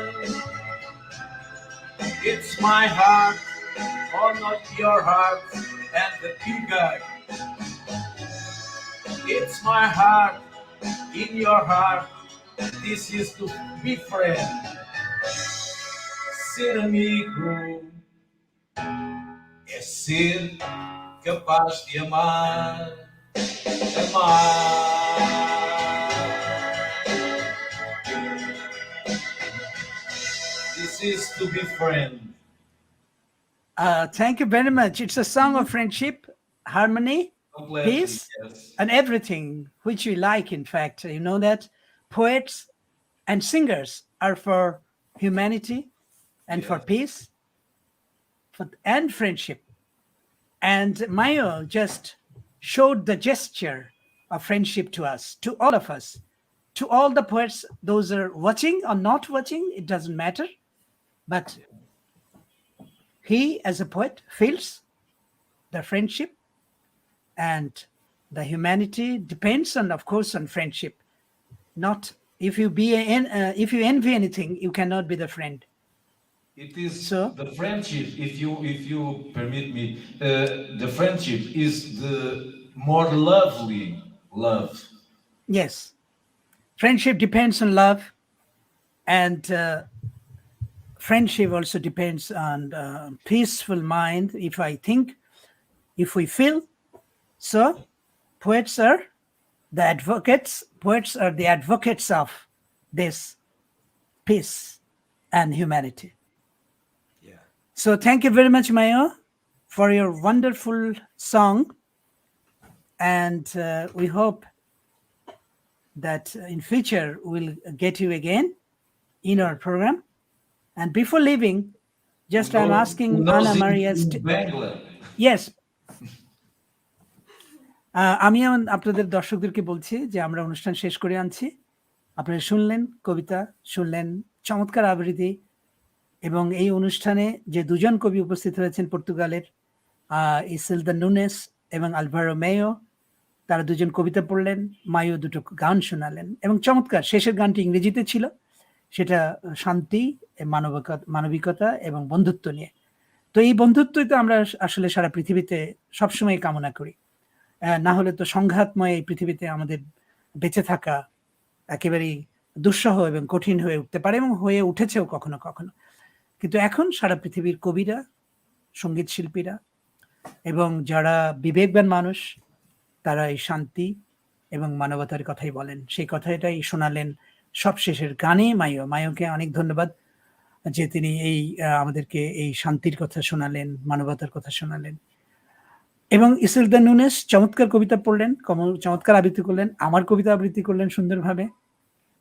It's my heart, or not your heart, and the bigger. It's my heart, in your heart. This is to be friend. Ser amigo é ser capaz de amar, amar. This is to be friend. Thank you very much. It's a song of friendship, harmony, peace, Yes. and everything which we like. In fact, you know that poets and singers are for humanity and for Yes. peace and friendship. And Maio just showed the gesture of friendship to us, to all of us, to all the poets. Those are watching or not watching, it doesn't matter. But he, as a poet, feels the friendship, and the humanity depends on, of course, on friendship. Not if you if you envy anything, you cannot be the friend. It is So- the friendship. If you permit me, the friendship is the more lovely love. Yes, friendship depends on love, and friendship also depends on peaceful mind. If I think, if we feel, so poets are the advocates. Poets are the advocates of this peace and humanity. Yeah. So thank you very much, Maio, for your wonderful song. And we hope that in future we'll get you again in our program. And before leaving, just I'm asking Anna Maria. Yes. আমিও আপনাদের দর্শকদেরকে বলছি যে আমরা অনুষ্ঠান শেষ করে আনছি। আপনারা শুনলেন কবিতা, শুনলেন চমৎকার আবৃত্তি, এবং এই অনুষ্ঠানে যে দুজন কবি উপস্থিত হয়েছেন পর্তুগালের, ইসিলদা নুনেস এবং আলভারো মেয়ো, তারা দুজন কবিতা পড়লেন, মাইও দুটো গান শোনালেন, এবং চমৎকার শেষের গানটি ইংরেজিতে ছিল, সেটা শান্তি, মানবিকতা এবং বন্ধুত্ব নিয়ে। তো এই বন্ধুত্বই তো আমরা আসলে সারা পৃথিবীতে সবসময় কামনা করি। না হলে তো সংঘাতময় এই পৃথিবীতে আমাদের বেঁচে থাকা একেবারেই দুঃসহ এবং কঠিন হয়ে উঠতে পারে, এবং হয়ে উঠেছেও কখনো কখনো। কিন্তু এখন সারা পৃথিবীর কবিরা, সঙ্গীত শিল্পীরা এবং যারা বিবেকবান মানুষ, তারা এই শান্তি এবং মানবতার কথাই বলেন। সেই কথাটাই শোনালেন সবশেষের গানে মায়োকে অনেক ধন্যবাদ যে তিনি এই আমাদেরকে এই শান্তির কথা শোনালেন, মানবতার কথা শোনালেন। এবং ইসিলদা নুনেস চমৎকার কবিতা পড়লেন, চমৎকার আবৃত্তি করলেন, আমার কবিতা আবৃত্তি করলেন সুন্দরভাবে।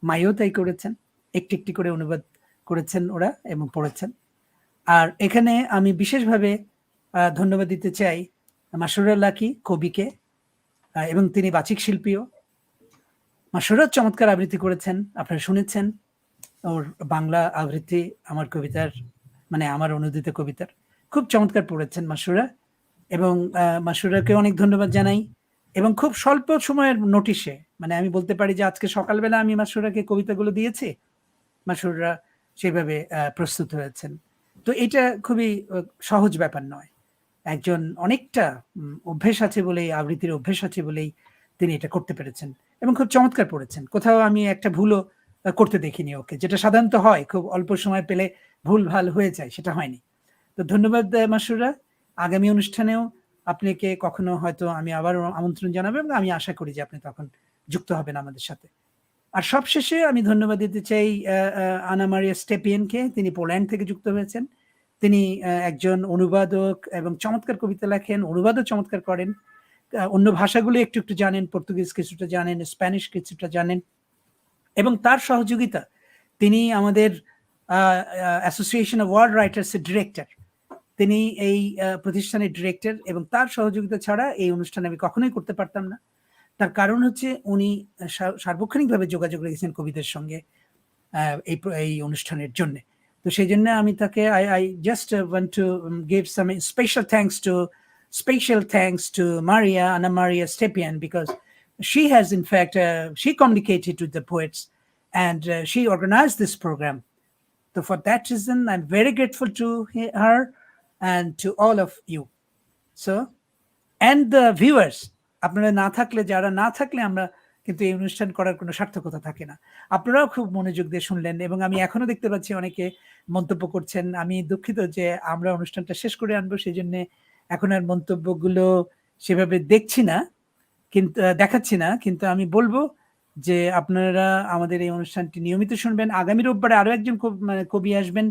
মাইও তাই করেছেন, একটি একটি করে অনুবাদ করেছেন ওরা এবং পড়েছেন। আর এখানে আমি বিশেষভাবে ধন্যবাদ দিতে চাই মাশরুরা লাকি কবিকে, এবং তিনি বাচিক শিল্পীও, মাশরুরা চমৎকার আবৃত্তি করেছেন, আপনারা শুনেছেন ওর বাংলা আবৃত্তি আমার কবিতার, মানে আমার অনুদিত কবিতার খুব চমৎকার পড়েছেন মাশরুরা। এবং মাশরুরাকে অনেক ধন্যবাদ জানাই। এবং খুব স্বল্প সময়ের নোটিশে, মানে আমি বলতে পারি যে আজকে সকালবেলা আমি মাশরুরাকে কবিতাগুলো দিয়েছি, মাশরুরা সেভাবে প্রস্তুত হয়েছেন। তো এটা খুবই সহজ ব্যাপার নয়। একজন অনেকটা অভ্যেস আছে বলেই, আবৃত্তির অভ্যেস আছে বলেই তিনি এটা করতে পেরেছেন এবং খুব চমৎকার পড়েছেন। কোথাও আমি একটা ভুলও করতে দেখিনি ওকে, যেটা সাধারণত হয়, খুব অল্প সময় পেলে ভুল ভাল হয়ে যায়, সেটা হয়নি। তো ধন্যবাদ মাশরুরা। আগামী অনুষ্ঠানেও আপনাকে কখনো হয়তো আমি আবার আমন্ত্রণ জানাবো এবং আমি আশা করি যে আপনি তখন যুক্ত হবেন আমাদের সাথে। আর সবশেষে আমি ধন্যবাদ দিতে চাই আনা মারিয়া স্টেপিয়েনকে, তিনি পোল্যান্ড থেকে যুক্ত হয়েছেন। তিনি একজন অনুবাদক এবং চমৎকার কবিতা লেখেন, অনুবাদও চমৎকার করেন, অন্য ভাষাগুলো একটু একটু জানেন, পর্তুগিজ কিছুটা জানেন, স্প্যানিশ কিছুটা জানেন। এবং তার সহযোগিতা, তিনি আমাদের অ্যাসোসিয়েশন অফ ওয়ার্ল্ড রাইটার্সের ডিরেক্টর, তিনি এই প্রতিষ্ঠানের ডিরেক্টর, এবং তার সহযোগিতা ছাড়া এই অনুষ্ঠান আমি কখনোই করতে পারতাম না। তার কারণ হচ্ছে উনি সার্বক্ষণিকভাবে যোগাযোগ রেখেছেন কবিদের সঙ্গে এই অনুষ্ঠানের জন্য। তো সেই জন্য আমি তাকে I just want to give some special thanks to Anna Maria Stępień, because she has in fact she communicated with the poets and she organized this program. So for that reason I'm very grateful to her and to all of you. So and the viewers, আপনারা না থাকলে, যারা না থাকলে আমরা কিন্তু এই অনুষ্ঠান করার কোনো সার্থকতা থাকে না। আপনারাও খুব মনোযোগ দিয়ে শুনলেন এবং আমি এখনো দেখতে পাচ্ছি অনেকে মন্তব্য করছেন। আমি দুঃখিত যে আমরা অনুষ্ঠানটা শেষ করে আনবো, সেই জন্য এখন আর মন্তব্যগুলো সেভাবে দেখাচ্ছি না, কিন্তু আমি বলবো যে আপনারা আমাদের এই অনুষ্ঠানটি নিয়মিত শুনবেন। আগামী রোববারে আরো একজন কবি আসবেন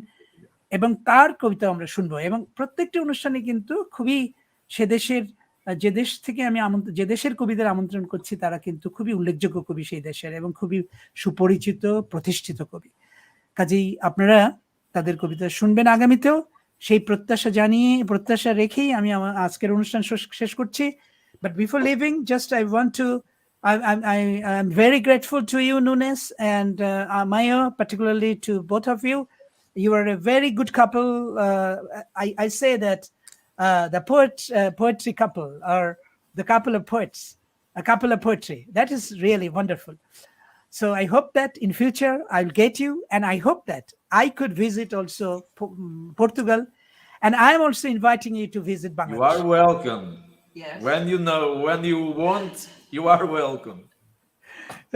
এবং তার কবিতা আমরা শুনবো। এবং প্রত্যেকটি অনুষ্ঠানে কিন্তু খুবই যে দেশ থেকে আমি যে দেশের কবিদের আমন্ত্রণ করছি তারা কিন্তু খুবই উল্লেখযোগ্য কবি সেই দেশের এবং খুবই সুপরিচিত প্রতিষ্ঠিত কবি। কাজেই আপনারা তাদের কবিতা শুনবেন আগামীতেও, সেই প্রত্যাশা রেখেই আমি আমার আজকের অনুষ্ঠান শেষ করছি। But before leaving, just I'm very grateful to you, Nunes and Maio, particularly to both of you. You are a very good couple. I say that the poetry couple, or the couple of poets, a couple of poetry. That is really wonderful. So I hope that in future I'll get you, and I hope that I could visit also Portugal, and I am also inviting you to visit Bangladesh. You are welcome. Yes. When you want, you are welcome.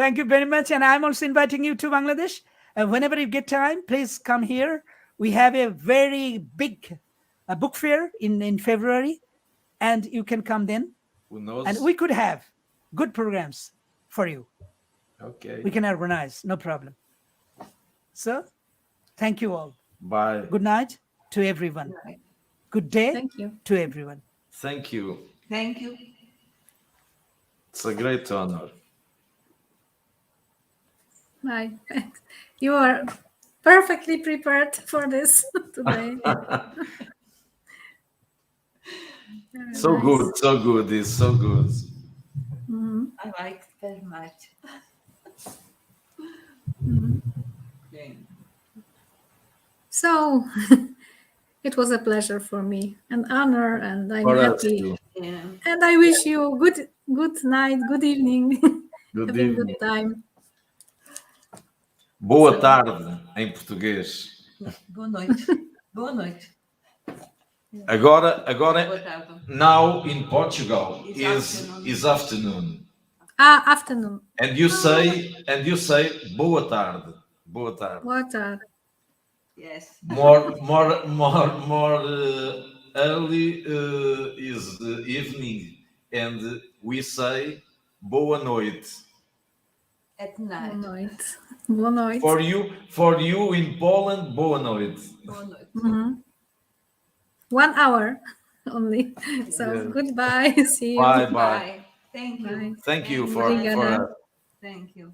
Thank you very much, and I'm also inviting you to Bangladesh. Whenever you get time, please come here. We have a very big book fair in February, and you can come then. Who knows? And we could have good programs for you. Okay. We can organize, no problem. So, thank you all. Bye. Good night to everyone. Right. Good day Thank you. to everyone. Thank you. Thank you. It's a great honor. Bye. Thanks. You are perfectly prepared for this today. So good. It's so good. I like it very much. Okay. So it was a pleasure for me, an honor, and I'm For us happy. too. Yeah. And I wish you good night, good evening, Good having evening. good time. Boa tarde em português. Boa noite. Boa noite. Agora Boa tarde. now in Portugal It's is afternoon. Afternoon. And you say boa tarde. Boa tarde. Water. Yes. More early is the evening, and we say boa noite. At night. Boa noite. Boa noite. For you in Poland, boa noite. Boa noite. 1 hour only. So Yeah. goodbye. See you. Bye. Bye. Thank you. Bye. Thank you for Obrigada. us. Thank you.